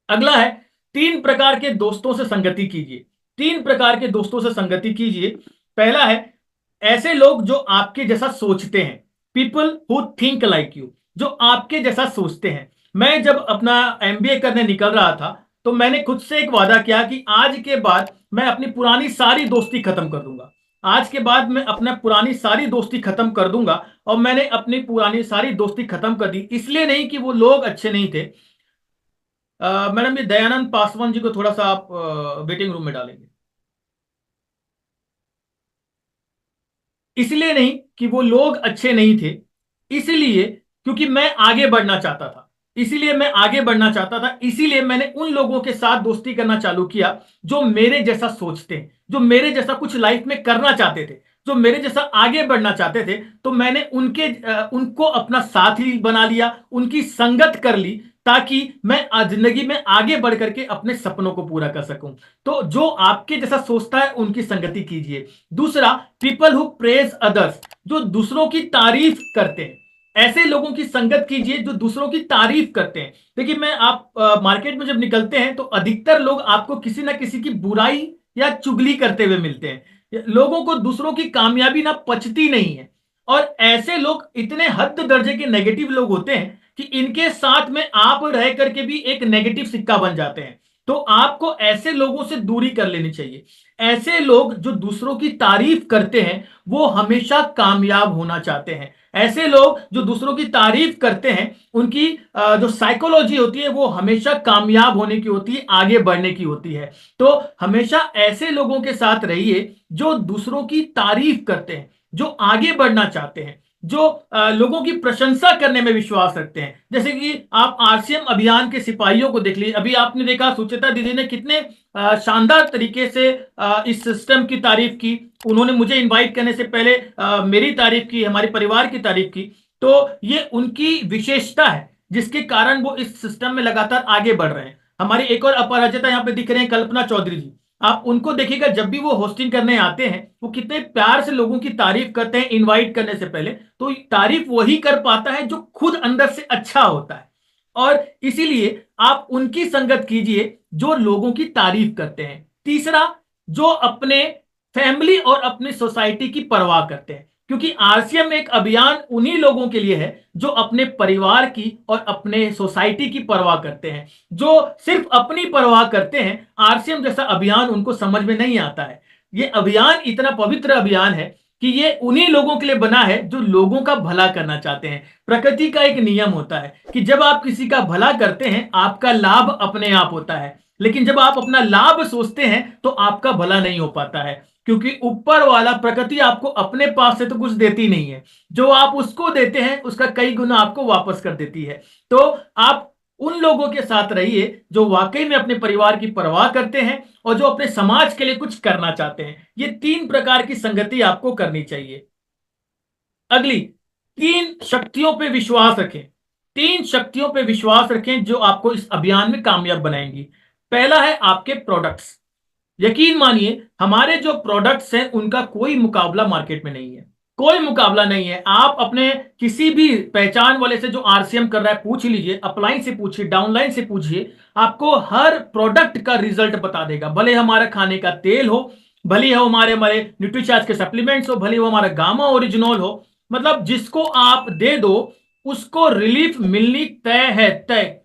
Speaker 1: अगला है 3 प्रकार के दोस्तों से संगति कीजिए। 3 प्रकार के दोस्तों से संगति कीजिए। पहला है ऐसे लोग जो आपके जैसा सोचते हैं, people who think like you, जो आपके जैसा सोचते हैं। मैं जब अपना एमबीए करने निकल रहा था तो मैंने खुद से एक वादा किया कि आज के बाद मैं अपनी पुरानी सारी दोस्ती खत्म कर दूंगा। आज के बाद मैं अपना पुरानी सारी दोस्ती खत्म कर दूंगा। और मैंने अपनी पुरानी सारी दोस्ती खत्म कर दी, इसलिए नहीं कि वो लोग अच्छे नहीं थे। मैडम ये दयानंद पासवान जी को थोड़ा सा आप वेटिंग रूम में डालेंगे। इसलिए नहीं कि वो लोग अच्छे नहीं थे, इसलिए क्योंकि मैं आगे बढ़ना चाहता था। इसीलिए मैं आगे बढ़ना चाहता था, इसीलिए मैंने उन लोगों के साथ दोस्ती करना चालू किया जो मेरे जैसा सोचते हैं, जो मेरे जैसा कुछ लाइफ में करना चाहते थे, जो मेरे जैसा आगे बढ़ना चाहते थे। तो मैंने उनको अपना साथी बना लिया, उनकी संगत कर ली, ताकि मैं जिंदगी में आगे बढ़ करके अपने सपनों को पूरा कर सकूं। तो जो आपके जैसा सोचता है उनकी संगति कीजिए। दूसरा, पीपल हु प्रेज अदर्स, जो दूसरों की तारीफ करते हैं। ऐसे लोगों की संगत कीजिए जो दूसरों की तारीफ करते हैं। देखिए, मैं आप मार्केट में जब निकलते हैं तो अधिकतर लोग आपको किसी ना किसी की बुराई या चुगली करते हुए मिलते हैं। लोगों को दूसरों की कामयाबी ना पचती नहीं है। और ऐसे लोग इतने हद दर्जे के नेगेटिव लोग होते हैं कि इनके साथ में आप रह करके भी एक नेगेटिव सिक्का बन जाते हैं। तो आपको ऐसे लोगों से दूरी कर लेनी चाहिए। ऐसे लोग जो दूसरों की तारीफ करते हैं वो हमेशा कामयाब होना चाहते हैं। ऐसे लोग जो दूसरों की तारीफ करते हैं उनकी जो साइकोलॉजी होती है वो हमेशा कामयाब होने की होती है, आगे बढ़ने की होती है। तो हमेशा ऐसे लोगों के साथ रहिए जो दूसरों की तारीफ करते हैं, जो आगे बढ़ना चाहते हैं, जो लोगों की प्रशंसा करने में विश्वास रखते हैं। जैसे कि आप आरसीएम अभियान के सिपाहियों को देख लीजिए, अभी आपने देखा सुचेता दीदी ने कितने शानदार तरीके से इस सिस्टम की तारीफ की। उन्होंने मुझे इनवाइट करने से पहले मेरी तारीफ की, हमारे परिवार की तारीफ की। तो ये उनकी विशेषता है जिसके कारण वो इस सिस्टम में लगातार आगे बढ़ रहे हैं। हमारी एक और अपराजिता यहाँ पे दिख रहे हैं, कल्पना चौधरी जी। आप उनको देखिएगा, जब भी वो होस्टिंग करने आते हैं वो कितने प्यार से लोगों की तारीफ करते हैं इनवाइट करने से पहले। तो तारीफ वही कर पाता है जो खुद अंदर से अच्छा होता है, और इसीलिए आप उनकी संगत कीजिए जो लोगों की तारीफ करते हैं। तीसरा, जो अपने फैमिली और अपनी सोसाइटी की परवाह करते हैं, क्योंकि आरसीएम एक अभियान उन्हीं लोगों के लिए है जो अपने परिवार की और अपने सोसाइटी की परवाह करते हैं। जो सिर्फ अपनी परवाह करते हैं, आरसीएम जैसा अभियान उनको समझ में नहीं आता है। ये अभियान इतना पवित्र अभियान है कि ये उन्हीं लोगों के लिए बना है जो लोगों का भला करना चाहते हैं। प्रकृति का एक नियम होता है कि जब आप किसी का भला करते हैं आपका लाभ अपने आप होता है, लेकिन जब आप अपना लाभ सोचते हैं तो आपका भला नहीं हो पाता है, क्योंकि ऊपर वाला प्रकृति आपको अपने पास से तो कुछ देती नहीं है। जो आप उसको देते हैं उसका कई गुना आपको वापस कर देती है। तो आप उन लोगों के साथ रहिए जो वाकई में अपने परिवार की परवाह करते हैं और जो अपने समाज के लिए कुछ करना चाहते हैं। ये 3 प्रकार की संगति आपको करनी चाहिए। अगली, 3 शक्तियों पे विश्वास रखें। 3 शक्तियों पे विश्वास रखें जो आपको इस अभियान में कामयाब बनाएंगी। पहला है आपके प्रोडक्ट्स। यकीन मानिए हमारे जो प्रोडक्ट्स हैं उनका कोई मुकाबला मार्केट में नहीं है, कोई मुकाबला नहीं है। आप अपने किसी भी पहचान वाले से जो आरसीएम कर रहा है पूछ लीजिए, अपलाइन से पूछिए, डाउनलाइन से पूछिए, आपको हर प्रोडक्ट का रिजल्ट बता देगा। भले हमारा खाने का तेल हो, भले हो हमारे हमारे न्यूट्रीचार्ज के सप्लीमेंट्स हो, भले वो हमारा गामा ओरिजिनल हो, मतलब जिसको आप दे दो उसको रिलीफ मिलनी तय है, तय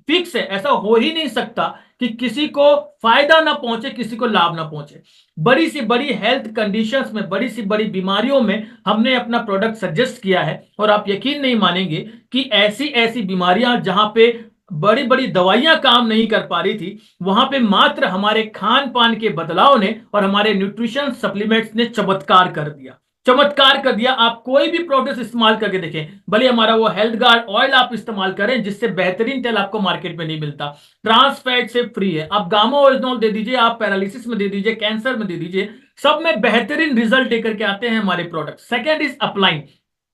Speaker 1: फिक्स है। ऐसा हो ही नहीं सकता कि किसी को फायदा ना पहुंचे, किसी को लाभ ना पहुंचे। बड़ी सी बड़ी हेल्थ कंडीशंस में, बड़ी सी बड़ी बीमारियों में हमने अपना प्रोडक्ट सजेस्ट किया है, और आप यकीन नहीं मानेंगे कि ऐसी ऐसी बीमारियां जहां पे बड़ी बड़ी दवाइयां काम नहीं कर पा रही थी, वहां पे मात्र हमारे खान पान के बदलाव ने और हमारे न्यूट्रिशन सप्लीमेंट्स ने चमत्कार कर दिया, चमत्कार कर दिया। आप कोई भी प्रोडक्ट इस्तेमाल करके देखें, भले हमारा वो हेल्थ गार्ड ऑयल आप इस्तेमाल करें जिससे बेहतरीन तेल आपको मार्केट में नहीं मिलता, ट्रांस फैट से फ्री है, आप गामा ओरिजिनल दे दीजिए, आप पैरालिसिस में दे दीजिए, कैंसर में दे दीजिए, सब में बेहतरीन रिजल्ट लेकर के आते हैं हमारे प्रोडक्ट। Second is upline.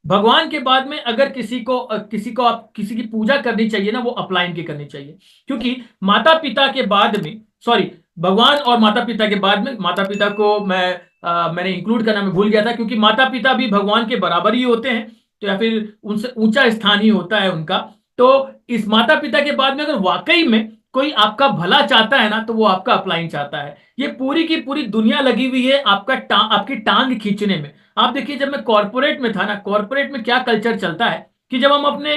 Speaker 1: भगवान के बाद में अगर किसी को आप किसी की पूजा करनी चाहिए ना, वो अपलाइन की करनी चाहिए। क्योंकि माता पिता के बाद में, सॉरी, भगवान और माता पिता के बाद में, माता पिता को मैंने इंक्लूड करना मैं भूल गया था, क्योंकि माता पिता भी भगवान के बराबर ही होते हैं, तो या फिर उनसे ऊंचा स्थान ही होता है उनका। तो इस माता पिता के बाद में अगर वाकई में कोई आपका भला चाहता है ना, तो वो आपका अपलाइन चाहता है। ये पूरी की पूरी दुनिया लगी हुई है आपकी टांग खींचने में। आप देखिए, जब मैं कॉर्पोरेट में था ना, कॉर्पोरेट में क्या कल्चर चलता है कि जब हम अपने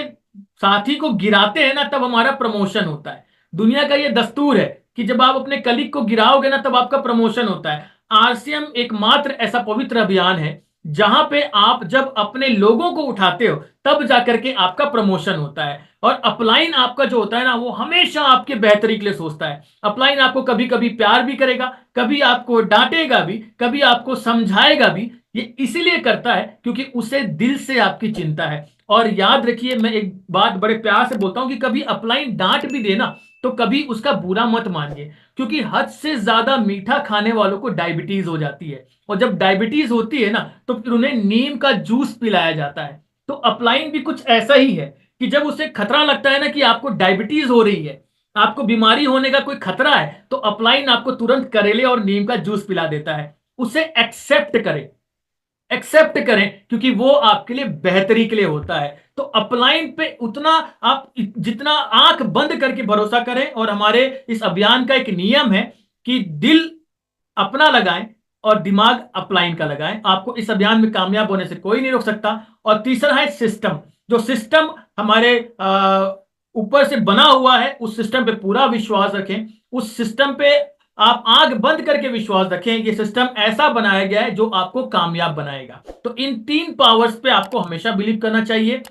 Speaker 1: साथी को गिराते हैं ना तब हमारा प्रमोशन होता है। दुनिया का ये दस्तूर है कि जब आप अपने कलीग को गिराओगे ना तब आपका प्रमोशन होता है। आरसीएम एकमात्र ऐसा पवित्र अभियान है जहां पे आप जब अपने लोगों को उठाते हो तब जाकर के आपका प्रमोशन होता है। और अपलाइन आपका जो होता है ना, वो हमेशा आपके बेहतरी के लिए सोचता है। अपलाइन आपको कभी कभी प्यार भी करेगा, कभी आपको डांटेगा भी, कभी आपको समझाएगा भी। ये इसीलिए करता है क्योंकि उसे दिल से आपकी चिंता है। और याद रखिए, मैं एक बात बड़े प्यार से बोलता हूं कि कभी अपलाइन डांट भी देना तो कभी उसका बुरा मत मानिए, क्योंकि हद से ज्यादा मीठा खाने वालों को डायबिटीज हो जाती है, और जब डायबिटीज होती है ना तो फिर उन्हें नीम का जूस पिलाया जाता है। तो अपलाइन भी कुछ ऐसा ही है कि जब उसे खतरा लगता है ना कि आपको डायबिटीज हो रही है, आपको बीमारी होने का कोई खतरा है, तो अपलाइन आपको तुरंत करेले और नीम का जूस पिला देता है। उसे एक्सेप्ट करें, एक्सेप्ट करें, क्योंकि वो आपके लिए बेहतरी के लिए होता है। तो अपलाइन पे उतना आप जितना आंख बंद करके भरोसा करें, और हमारे इस अभियान का एक नियम है कि दिल अपना लगाएं और दिमाग अपलाइन का लगाएं। आपको इस अभियान में कामयाब होने से कोई नहीं रोक सकता। और तीसरा है सिस्टम। जो सिस्टम हमारे ऊपर से बना हुआ है उस सिस्टम पे पूरा विश्वास रखें। उस सिस्टम पे आप आंख बंद करके विश्वास रखें। ये सिस्टम ऐसा बनाया गया है जो आपको कामयाब बनाएगा। तो इन 3 पावर्स पे आपको हमेशा बिलीव करना चाहिए।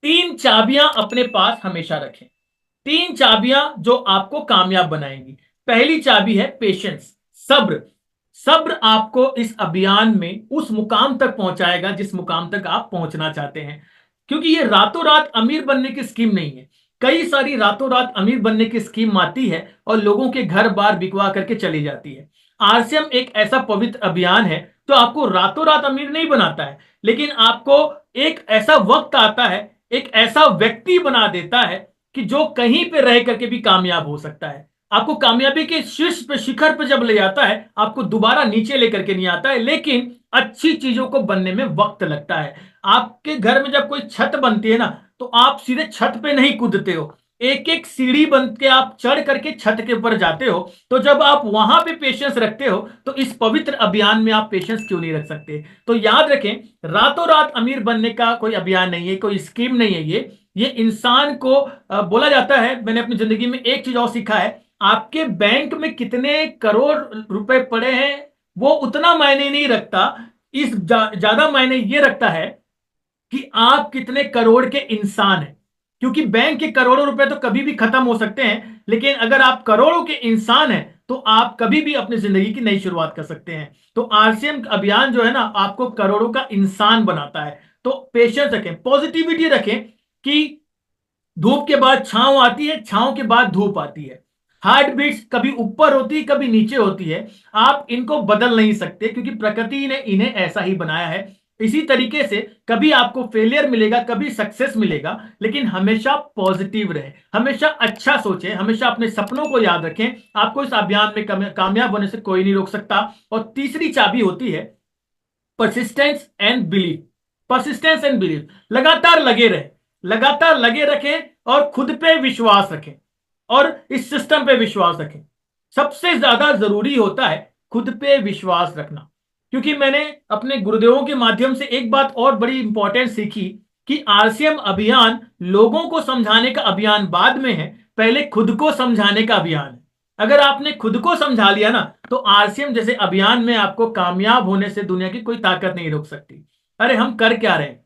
Speaker 1: 3 चाबियां अपने पास हमेशा रखें, 3 चाबियां जो आपको कामयाब बनाएंगी। पहली चाबी है पेशेंस, सब्र। सब्र आपको इस अभियान में उस मुकाम तक पहुंचाएगा जिस मुकाम तक आप पहुंचना चाहते हैं। क्योंकि ये रातों रात अमीर बनने की स्कीम नहीं है। कई सारी रातों रात अमीर बनने की स्कीम आती है और लोगों के घर बार बिकवा करके चली जाती है। आरसीएम एक ऐसा पवित्र अभियान है जो आपको रातों रात अमीर नहीं बनाता है, लेकिन आपको एक ऐसा वक्त आता है, एक ऐसा व्यक्ति बना देता है कि जो कहीं पे रह करके भी कामयाब हो सकता है। आपको कामयाबी के शीर्ष पे, शिखर पे जब ले जाता है, आपको दोबारा नीचे लेकर के नहीं आता है, लेकिन अच्छी चीजों को बनने में वक्त लगता है। आपके घर में जब कोई छत बनती है ना, तो आप सीधे छत पे नहीं कूदते हो, एक एक सीढ़ी बन के आप चढ़ करके छत के ऊपर जाते हो। तो जब आप वहां पे पेशेंस रखते हो, तो इस पवित्र अभियान में आप पेशेंस क्यों नहीं रख सकते? तो याद रखें, रातों रात अमीर बनने का कोई अभियान नहीं है, कोई स्कीम नहीं है। ये इंसान को बोला जाता है। मैंने अपनी जिंदगी में एक चीज और सीखा है, आपके बैंक में कितने करोड़ रुपए पड़े हैं वो उतना मायने नहीं रखता। ज्यादा मायने ये रखता है कि आप कितने करोड़ के इंसान हैं। क्योंकि बैंक के करोड़ों रुपए तो कभी भी खत्म हो सकते हैं, लेकिन अगर आप करोड़ों के इंसान हैं तो आप कभी भी अपनी जिंदगी की नई शुरुआत कर सकते हैं। तो आरसीएम अभियान जो है ना, आपको करोड़ों का इंसान बनाता है। तो पेशेंस रखें, पॉजिटिविटी रखें कि धूप के बाद छांव आती है, छांव के बाद धूप आती है। हार्ट बीट्स कभी ऊपर होती है, कभी नीचे होती है। आप इनको बदल नहीं सकते क्योंकि प्रकृति ने इन्हें ऐसा ही बनाया है। इसी तरीके से कभी आपको फेलियर मिलेगा, कभी सक्सेस मिलेगा, लेकिन हमेशा पॉजिटिव रहे, हमेशा अच्छा सोचें, हमेशा अपने सपनों को याद रखें। आपको इस अभियान में कामयाब होने से कोई नहीं रोक सकता। और तीसरी चाबी होती है persistence and belief. Persistence and belief, लगातार लगे रहे, लगातार लगे रखें और खुद पे विश्वास रखें और इस सिस्टम पे विश्वास रखें। सबसे ज्यादा जरूरी होता है खुद पे विश्वास रखना। क्योंकि मैंने अपने गुरुदेवों के माध्यम से एक बात और बड़ी इंपॉर्टेंट सीखी कि आरसीएम अभियान लोगों को समझाने का अभियान बाद में है, पहले खुद को समझाने का अभियान है। अगर आपने खुद को समझा लिया ना, तो आरसीएम जैसे अभियान में आपको कामयाब होने से दुनिया की कोई ताकत नहीं रोक सकती। अरे हम कर क्या रहे हैं?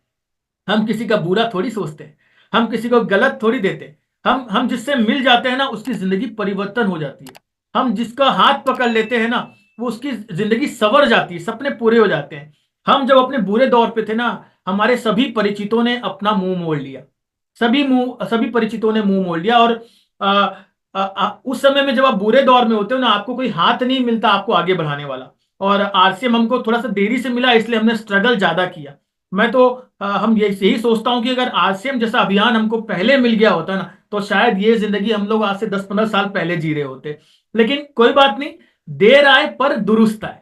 Speaker 1: हम किसी का बुरा थोड़ी सोचते हैं, हम किसी को गलत थोड़ी देते। हम जिससे मिल जाते हैं ना, उसकी जिंदगी परिवर्तन हो जाती है। हम जिसका हाथ पकड़ लेते हैं ना, वो उसकी जिंदगी संवर जाती है, सपने पूरे हो जाते हैं। हम जब अपने बुरे दौर पे थे ना, हमारे सभी परिचितों ने अपना मुंह मोड़ लिया। सभी परिचितों ने मुंह मोड़ लिया। और उस समय में जब आप बुरे दौर में होते हो ना, आपको कोई हाथ नहीं मिलता आपको आगे बढ़ाने वाला। और आरसीएम हमको थोड़ा सा देरी से मिला, इसलिए हमने स्ट्रगल ज्यादा किया। मैं तो हम यही सोचता हूं कि अगर आरसीएम जैसा अभियान हमको पहले मिल गया होता ना, तो शायद ये जिंदगी हम लोग आज से 10-15 साल पहले जी रहे होते। लेकिन कोई बात नहीं, देर आए पर दुरुस्त आए।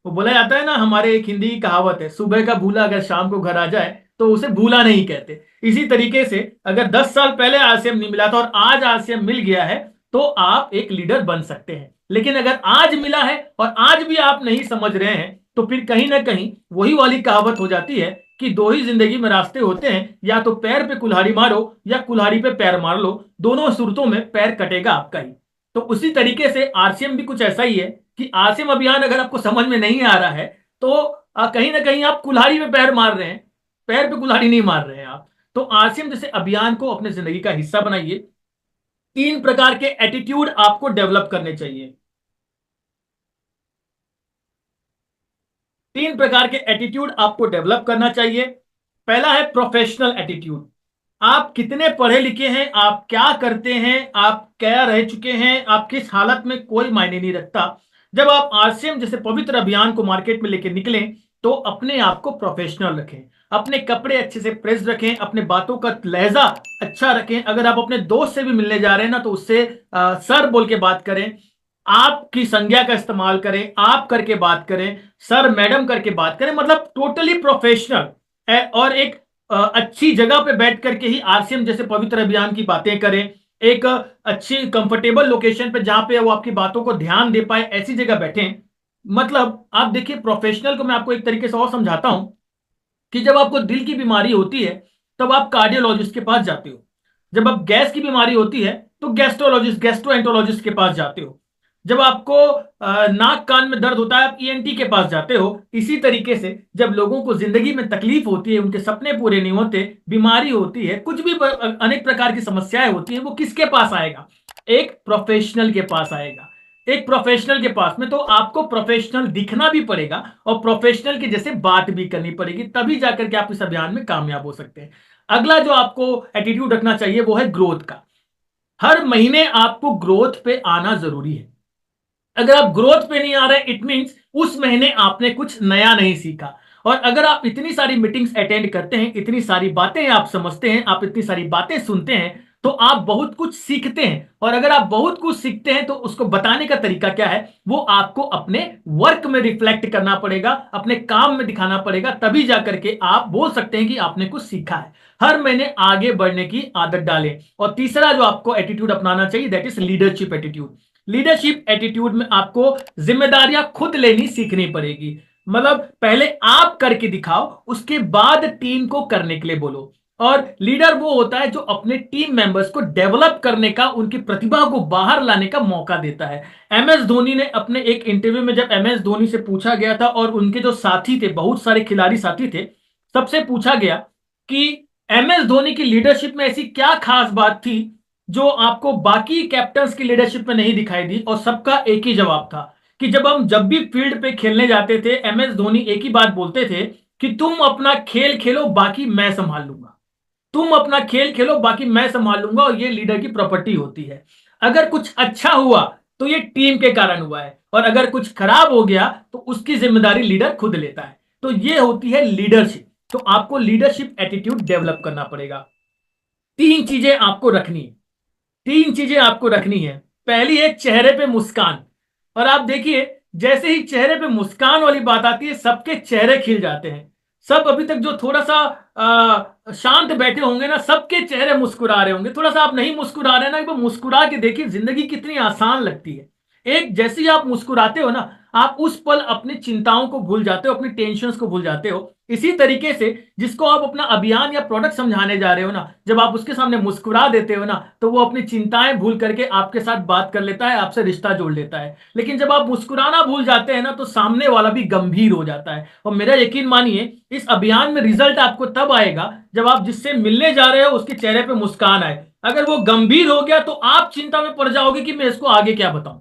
Speaker 1: वो बोला जाता है ना, हमारे एक हिंदी की कहावत है, सुबह का भूला अगर शाम को घर आ जाए तो उसे भूला नहीं कहते। इसी तरीके से अगर 10 साल पहले आरसीएम नहीं मिला था और आज आरसीएम मिल गया है, तो आप एक लीडर बन सकते हैं। लेकिन अगर आज मिला है और आज भी आप नहीं समझ रहे हैं, तो फिर कहीं ना कहीं वही वाली कहावत हो जाती है कि दो ही जिंदगी में रास्ते होते हैं, या तो पैर पे कुल्हाड़ी मारो या कुल्हाड़ी पे पैर मार लो, दोनों सूरतों में पैर कटेगा आपका ही। तो उसी तरीके से आरसीएम भी कुछ ऐसा ही है कि आरसीएम अभियान अगर आपको समझ में नहीं आ रहा है, तो कहीं ना कहीं आप कुल्हाड़ी पे पैर मार रहे हैं, पैर पे कुल्हाड़ी नहीं मार रहे हैं आप। तो आरसीएम जैसे अभियान को अपने जिंदगी का हिस्सा बनाइए। 3 प्रकार के एटीट्यूड आपको डेवलप करने चाहिए। 3 प्रकार के एटीट्यूड आपको डेवलप करना चाहिए। पहला है प्रोफेशनल एटीट्यूड। आप कितने पढ़े लिखे हैं, आप क्या करते हैं, आप क्या रह चुके हैं, आप किस हालत में, कोई मायने नहीं रखता। जब आप आरसीएम जैसे पवित्र अभियान को मार्केट में लेके निकलें, तो अपने आप को प्रोफेशनल रखें, अपने कपड़े अच्छे से प्रेस रखें, अपने बातों का लहजा अच्छा रखें। अगर आप अपने दोस्त से भी मिलने जा रहे हैं ना, तो उससे सर बोल के बात करें, आपकी संज्ञा का इस्तेमाल करें, आप करके बात करें, सर मैडम करके बात करें, मतलब टोटली प्रोफेशनल। और एक अच्छी जगह पे बैठ करके ही आरसीएम जैसे पवित्र अभियान की बातें करें। एक अच्छी कंफर्टेबल लोकेशन पे जहां पे वो आपकी बातों को ध्यान दे पाए, ऐसी जगह बैठें। मतलब आप देखिए, प्रोफेशनल को मैं आपको एक तरीके से और समझाता हूं कि जब आपको दिल की बीमारी होती है, तब आप कार्डियोलॉजिस्ट के पास जाते हो। जब आप गैस की बीमारी होती है, तो गैस्ट्रोएंटरोलॉजिस्ट के पास जाते हो। जब आपको नाक कान में दर्द होता है, आप ईएनटी के पास जाते हो। इसी तरीके से जब लोगों को जिंदगी में तकलीफ होती है, उनके सपने पूरे नहीं होते, बीमारी होती है, कुछ भी अनेक प्रकार की समस्याएं होती हैं, वो किसके पास आएगा? एक प्रोफेशनल के पास आएगा। एक प्रोफेशनल के पास में, तो आपको प्रोफेशनल दिखना भी पड़ेगा और प्रोफेशनल के जैसे बात भी करनी पड़ेगी, तभी जाकर के आप इस अभियान में कामयाब हो सकते हैं। अगला जो आपको एटीट्यूड रखना चाहिए वो है ग्रोथ का। हर महीने आपको ग्रोथ पे आना जरूरी है। अगर आप ग्रोथ पे नहीं आ रहे, इट मींस उस महीने आपने कुछ नया नहीं सीखा। और अगर आप इतनी सारी मीटिंग्स अटेंड करते हैं, इतनी सारी बातें आप समझते हैं, आप इतनी सारी बातें सुनते हैं, तो आप बहुत कुछ सीखते हैं। और अगर आप बहुत कुछ सीखते हैं तो उसको बताने का तरीका क्या है, वो आपको अपने वर्क में रिफ्लेक्ट करना पड़ेगा, अपने काम में दिखाना पड़ेगा, तभी जाकर के आप बोल सकते हैं कि आपने कुछ सीखा है। हर महीने आगे बढ़ने की आदत डालें। और तीसरा जो आपको एटीट्यूड अपनाना चाहिए, that is leadership attitude. Leadership attitude में आपको जिम्मेदारियां खुद लेनी सीखनी पड़ेगी। मतलब पहले आप करके दिखाओ, उसके बाद टीम को करने के लिए बोलो। और लीडर वो होता है जो अपने टीम मेंबर्स को डेवलप करने का, उनकी प्रतिभा को बाहर लाने का मौका देता है। एम एस धोनी ने अपने एक इंटरव्यू में, जब एम एस धोनी से पूछा गया था और उनके जो साथी थे, बहुत सारे खिलाड़ी साथी थे, सबसे पूछा गया कि एम एस धोनी की लीडरशिप में ऐसी क्या खास बात थी जो आपको बाकी कैप्टन्स की लीडरशिप में नहीं दिखाई दी। और सबका एक ही जवाब था कि जब भी फील्ड पे खेलने जाते थे, एम एस धोनी एक ही बात बोलते थे कि तुम अपना खेल खेलो, बाकी मैं संभाल लूंगा। तुम अपना खेल खेलो, बाकी मैं संभाल लूंगा। और ये लीडर की प्रॉपर्टी होती है। अगर कुछ अच्छा हुआ तो ये टीम के कारण हुआ है, और अगर कुछ खराब हो गया तो उसकी जिम्मेदारी लीडर खुद लेता है। तो ये होती है लीडरशिप। तो आपको लीडरशिप एटीट्यूड डेवलप करना पड़ेगा। तीन चीजें आपको रखनी है। तीन चीजें आपको रखनी है। पहली है चेहरे पे मुस्कान। और आप देखिए, जैसे ही चेहरे पे मुस्कान वाली बात आती है, सबके चेहरे खिल जाते हैं। सब अभी तक जो थोड़ा सा शांत बैठे होंगे ना, सबके चेहरे मुस्कुरा रहे होंगे। थोड़ा सा आप नहीं मुस्कुरा रहे ना, एक बार मुस्कुरा के देखिए, जिंदगी कितनी आसान लगती है। एक जैसे ही आप मुस्कुराते हो ना, आप उस पल अपनी चिंताओं को भूल जाते हो, अपनी टेंशन्स को भूल जाते हो। इसी तरीके से जिसको आप अपना अभियान या प्रोडक्ट समझाने जा रहे हो ना, जब आप उसके सामने मुस्कुरा देते हो ना, तो वो अपनी चिंताएं भूल करके आपके साथ बात कर लेता है, आपसे रिश्ता जोड़ लेता है। लेकिन जब आप मुस्कुराना भूल जाते हैं ना, तो सामने वाला भी गंभीर हो जाता है। और मेरा यकीन मानिए, इस अभियान में रिजल्ट आपको तब आएगा जब आप जिससे मिलने जा रहे हो उसके चेहरे पे मुस्कान आए। अगर वो गंभीर हो गया तो आप चिंता में पड़ जाओगे कि मैं इसको आगे क्या बताऊं,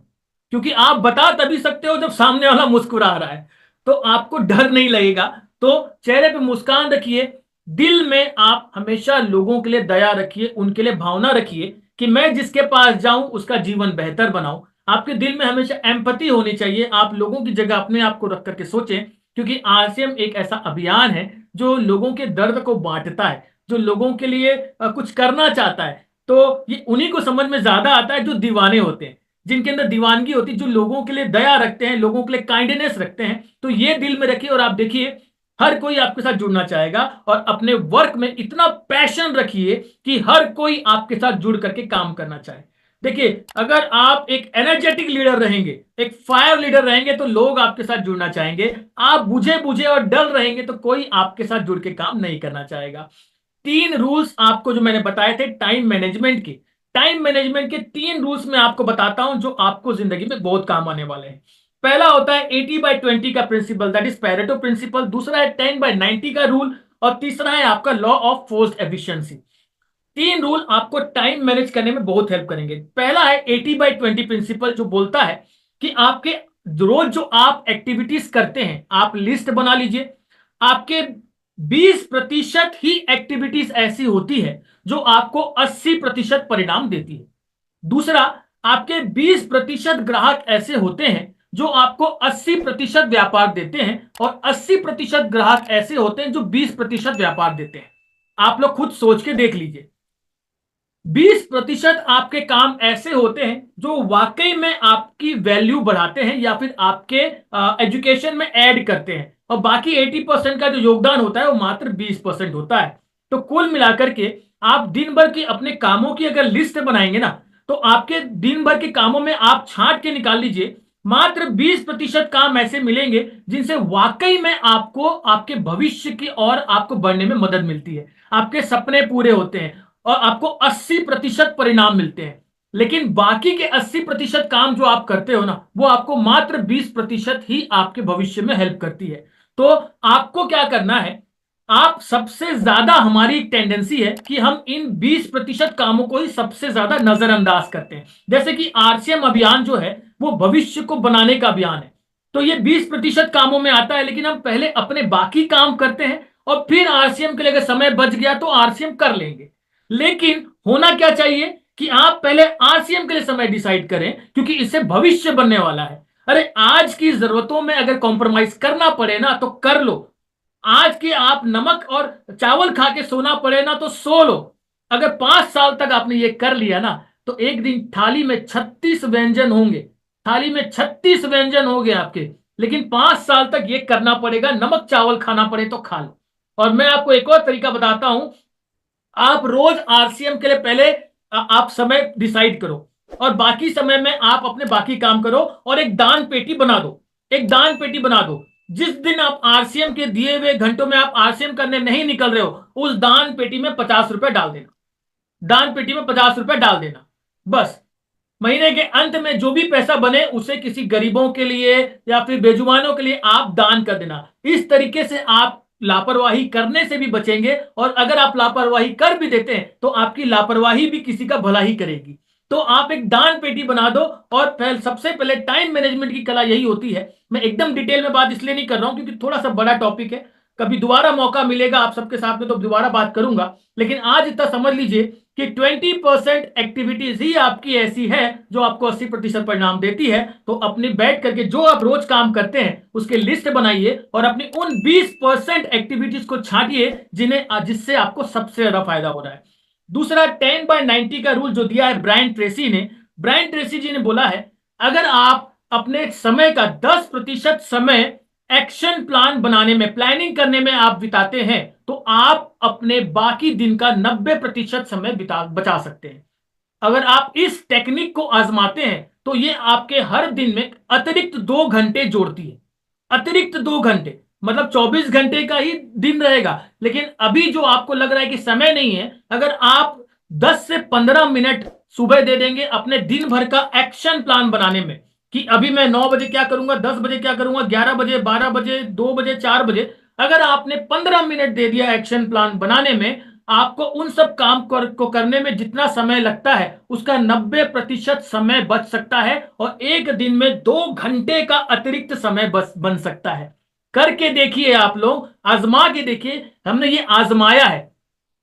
Speaker 1: क्योंकि आप बता तभी सकते हो जब सामने वाला मुस्कुरा रहा है। तो आपको डर नहीं लगेगा। तो चेहरे पे मुस्कान रखिए। दिल में आप हमेशा लोगों के लिए दया रखिए, उनके लिए भावना रखिए कि मैं जिसके पास जाऊं उसका जीवन बेहतर बनाऊं। आपके दिल में हमेशा एम्पैथी होनी चाहिए। आप लोगों की जगह अपने आप को रख करके सोचें, क्योंकि आरसीएम एक ऐसा अभियान है जो लोगों के दर्द को बांटता है, जो लोगों के लिए कुछ करना चाहता है। तो ये उन्हीं को समझ में ज्यादा आता है जो दीवाने होते हैं, जिनके अंदर दीवानगी होती है, जो लोगों के लिए दया रखते हैं, लोगों के लिए काइंडनेस रखते हैं। तो ये दिल में रखिए और आप देखिए, हर कोई आपके साथ जुड़ना चाहेगा। और अपने वर्क में इतना पैशन रखिए कि हर कोई आपके साथ जुड़ करके काम करना चाहे। देखिए, अगर आप एक एनर्जेटिक लीडर रहेंगे, एक फायर लीडर रहेंगे, तो लोग आपके साथ जुड़ना चाहेंगे। आप बुझे बुझे और डल रहेंगे तो कोई आपके साथ जुड़ के काम नहीं करना चाहेगा। तीन रूल्स आपको जो मैंने बताए थे टाइम मैनेजमेंट के तीन रूल्स मैं आपको बताता हूं, जो आपको जिंदगी में बहुत काम आने वाले हैं। पहला होता है 80/20 का principle, that is Pareto principle. दूसरा है 10/90 का रूल। और तीसरा है आपका लॉ ऑफ फोर्स्ड एफिशिएंसी। तीन रूल आपको टाइम मैनेज करने में बहुत हेल्प करेंगे। पहला है 80/20 प्रिंसिपल, जो बोलता है कि आपके रोज जो आप एक्टिविटीज करते हैं, आप लिस्ट बना लीजिए। आपके 20% ही एक्टिविटीज ऐसी होती है जो आपको 80% परिणाम देती है। दूसरा, आपके 20% ग्राहक ऐसे होते हैं जो आपको 80% व्यापार देते हैं, और 80% ग्राहक ऐसे होते हैं जो 20% व्यापार देते हैं। आप लोग खुद सोच के देख लीजिए। 20% आपके काम ऐसे होते हैं जो वाकई में आपकी वैल्यू बढ़ाते हैं या फिर आपके एजुकेशन में ऐड करते हैं, और बाकी 80% का जो योगदान होता है वो मात्र 20% होता है। तो कुल मिलाकर के आप दिन भर की अपने कामों की अगर लिस्ट बनाएंगे ना, तो आपके दिन भर के कामों में आप छांट के निकाल लीजिए, मात्र 20% काम ऐसे मिलेंगे जिनसे वाकई में आपको आपके भविष्य की और आपको बढ़ने में मदद मिलती है, आपके सपने पूरे होते हैं, और आपको 80% परिणाम मिलते हैं। लेकिन बाकी के 80% काम जो आप करते हो ना, वो आपको मात्र 20% ही आपके भविष्य में हेल्प करती है। तो आपको क्या करना है, आप सबसे ज्यादा, हमारी टेंडेंसी है कि हम इन 20% कामों को ही सबसे ज्यादा नजरअंदाज करते हैं। जैसे कि आरसीएम अभियान जो है वो भविष्य को बनाने का अभियान है, तो ये 20% कामों में आता है, लेकिन हम पहले अपने बाकी काम करते हैं और फिर आरसीएम के लिए अगर समय बच गया तो आरसीएम कर लेंगे। लेकिन होना क्या चाहिए कि आप पहले आरसीएम के लिए समय डिसाइड करें, क्योंकि इससे भविष्य बनने वाला है। अरे आज की जरूरतों में अगर कॉम्प्रोमाइज करना पड़े ना तो कर लो। आज के आप नमक और चावल खा के सोना पड़े ना तो सो लो। अगर 5 साल तक आपने ये कर लिया ना तो एक दिन थाली में 36 व्यंजन होंगे, थाली में 36 व्यंजन होंगे आपके। लेकिन 5 साल तक ये करना पड़ेगा, नमक चावल खाना पड़े तो खा लो। और मैं आपको एक और तरीका बताता हूं। आप रोज आरसीएम के लिए पहले आप समय डिसाइड करो और बाकी समय में आप अपने बाकी काम करो और एक दान पेटी बना दो। एक दान पेटी बना दो। जिस दिन आप आरसीएम के दिए हुए घंटों में आप आरसीएम करने नहीं निकल रहे हो, उस दान पेटी में 50 रुपए डाल देना। दान पेटी में 50 रुपए डाल देना। बस महीने के अंत में जो भी पैसा बने उसे किसी गरीबों के लिए या फिर बेजुबानों के लिए आप दान कर देना। इस तरीके से आप लापरवाही करने से भी बचेंगे, और अगर आप लापरवाही कर भी देते हैं तो आपकी लापरवाही भी किसी का भला ही करेगी। तो आप एक दान पेटी बना दो। और पहले, सबसे पहले टाइम मैनेजमेंट की कला यही होती है। मैं एकदम डिटेल में बात इसलिए नहीं कर रहा हूं क्योंकि थोड़ा सा बड़ा टॉपिक है। कभी दोबारा मौका मिलेगा आप सबके साथ में तो दोबारा बात करूंगा, लेकिन आज इतना समझ लीजिए कि 20% एक्टिविटीज ही आपकी ऐसी है जो आपको 80% परिणाम देती है। तो अपनी बैठ करके जो आप रोज काम करते हैं उसके लिस्ट बनाइए और अपनी उन 20% एक्टिविटीज को छांटिए जिससे आपको सबसे ज्यादा फायदा हो रहा है। दूसरा, 10/90 का रूल जो दिया है ब्रायन ट्रेसी ने। ब्रायन ट्रेसी जी ने बोला है, अगर आप अपने समय का 10% समय एक्शन प्लान बनाने में, प्लानिंग करने में आप बिताते हैं तो आप अपने बाकी दिन का 90% समय बचा सकते हैं। अगर आप इस टेक्निक को आजमाते हैं तो ये आपके हर दिन में अतिरिक्त 2 घंटे जोड़ती है। अतिरिक्त 2 घंटे मतलब 24 घंटे का ही दिन रहेगा। लेकिन अभी जो आपको लग रहा है कि समय नहीं है, अगर आप 10 से 15 मिनट सुबह दे देंगे अपने दिन भर का एक्शन प्लान बनाने में कि अभी मैं 9 बजे क्या करूंगा, 10 बजे क्या करूंगा, 11 बजे, 12 बजे, 2 बजे, 4 बजे, अगर आपने 15 मिनट दे दिया एक्शन प्लान बनाने में, आपको उन सब काम को करने में जितना समय लगता है उसका 90% समय बच सकता है और एक दिन में 2 घंटे का अतिरिक्त समय बन सकता है। करके देखिए, आप लोग आजमा के देखिए। हमने ये आजमाया है,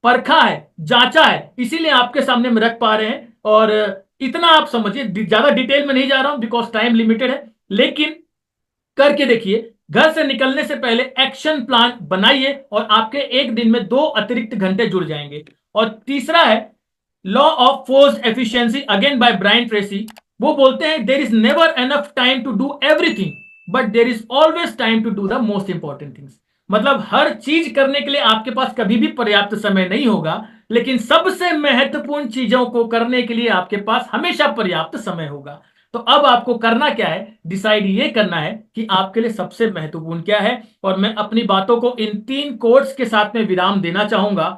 Speaker 1: परखा है, जांचा है, इसीलिए आपके सामने में रख पा रहे हैं। और इतना आप समझिए, ज्यादा डिटेल में नहीं जा रहा हूं बिकॉज टाइम लिमिटेड है, लेकिन करके देखिए। घर से निकलने से पहले एक्शन प्लान बनाइए और आपके एक दिन में 2 अतिरिक्त घंटे जुड़ जाएंगे। और तीसरा है law of force efficiency, again by Brian Tracy. वो बोलते हैं, there is never enough time to do everything but there is always time to do the most important things. मतलब हर चीज करने के लिए आपके पास कभी भी पर्याप्त समय नहीं होगा, लेकिन सबसे महत्वपूर्ण चीजों को करने के लिए आपके पास हमेशा पर्याप्त समय होगा। तो अब आपको करना क्या है, डिसाइड ये करना है कि आपके लिए सबसे महत्वपूर्ण क्या है। और मैं अपनी बातों को इन 3 कोट्स के साथ में विराम देना चाहूंगा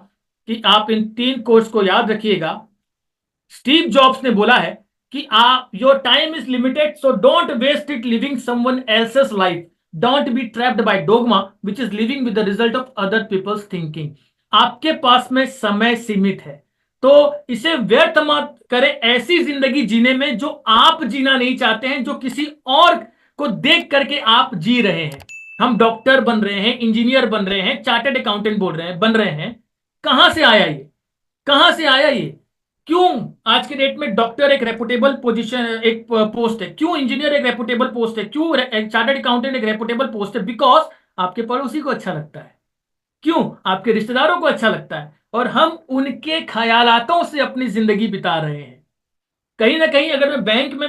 Speaker 1: कि आप इन 3 कोट्स को याद रखिएगा। स्टीव जॉब्स ने बोला है कि your time is limited, so don't waste it living someone else's life. Don't be trapped by dogma which is living with the result of other people's thinking. आपके पास में समय सीमित है, तो इसे व्यर्थ मत करें ऐसी जिंदगी जीने में जो आप जीना नहीं चाहते हैं, जो किसी और को देख करके आप जी रहे हैं। हम डॉक्टर बन रहे हैं, इंजीनियर बन रहे हैं, चार्टर्ड अकाउंटेंट बन रहे हैं। कहां से आया ये? कहां से आया ये? क्यों आज के डेट में डॉक्टर एक रेपुटेबल पोजीशन, एक पोस्ट है? क्यों इंजीनियर एक रेपुटेबल पोस्ट है? क्यों चार्टर्ड अकाउंटेंट एक रेपुटेबल पोस्ट है? बिकॉज आपके पड़ोसी को अच्छा लगता है। क्यों? आपके रिश्तेदारों को अच्छा लगता है और हम उनके ख्यालातों से अपनी जिंदगी बिता रहे हैं। कहीं ना कहीं अगर मैं बैंक में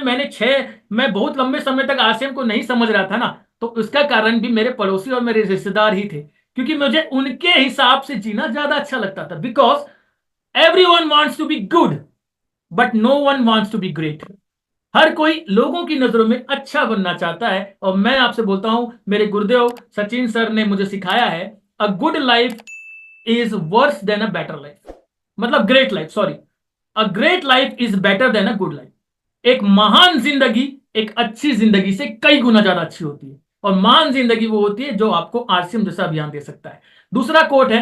Speaker 1: मैं बहुत लंबे समय तक आरसीएम को नहीं समझ रहा था ना, तो उसका कारण भी मेरे पड़ोसी और मेरे रिश्तेदार ही थे, क्योंकि मुझे उनके हिसाब से जीना ज्यादा अच्छा लगता था। Because everyone wants to be good but no one wants to be great. हर कोई लोगों की नजरों में अच्छा बनना चाहता है। और मैं आपसे बोलता हूं, मेरे गुरुदेव सचिन सर ने मुझे सिखाया है, a good life is worse than a better life. मतलब great life, sorry, a great life is better than a good life. एक महान जिंदगी एक अच्छी जिंदगी से कई गुना ज्यादा अच्छी होती है। और महान जिंदगी वो होती है जो आपको आरसीएम जैसा अभियान दे सकता है। दूसरा कोट है,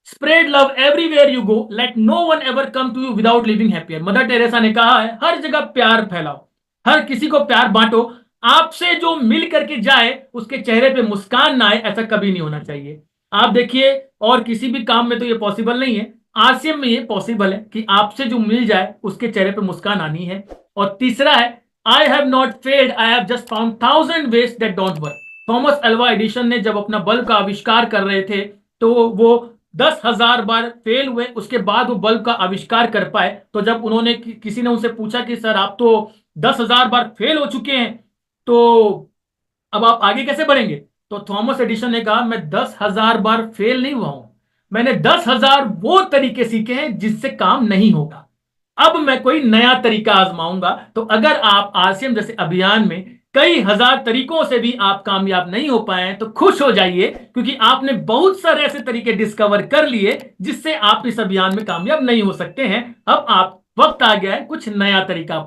Speaker 1: spread love everywhere you go, let no one ever come to you without living happier. Mother Teresa ने कहा है, हर जगह प्यार फैलाओ, हर किसी को प्यार बांटो, आपसे जो मिल करके जाए उसके चेहरे पे मुस्कान ना आए, ऐसा कभी नहीं होना चाहिए। आप देखिए, और किसी भी काम में तो ये पॉसिबल नहीं है, आरसीएम में ये पॉसिबल है कि आपसे जो मिल जाए उसके चेहरे पे मुस्कान आनी है। और तीसरा है, I have not failed, I have just found 1000 ways that don't work. Thomas Alva Edison ने जब अपना बल्ब का आविष्कार कर रहे थे तो वो 10,000 बार फेल हुए, उसके बाद वो बल्ब का आविष्कार कर पाए। तो जब उन्होंने किसी ने उनसे पूछा कि सर आप तो 10,000 बार फेल हो चुके हैं, तो अब आप आगे कैसे बढ़ेंगे? तो थॉमस एडिशन ने कहा, मैं 10,000 बार फेल नहीं हुआ हूं, मैंने 10,000 वो तरीके सीखे हैं जिससे काम नहीं होगा, अब मैं कोई नया तरीका आजमाऊंगा। तो अगर आप आरसीएम जैसे अभियान में कई हजार तरीकों से भी आप कामयाब नहीं हो पाए तो खुश हो जाइए, क्योंकि आपने बहुत सारे ऐसे तरीके डिस्कवर कर लिए जिससे आप इस अभियान में कामयाब नहीं हो सकते हैं। अब आप वक्त आ गया है कुछ नया तरीका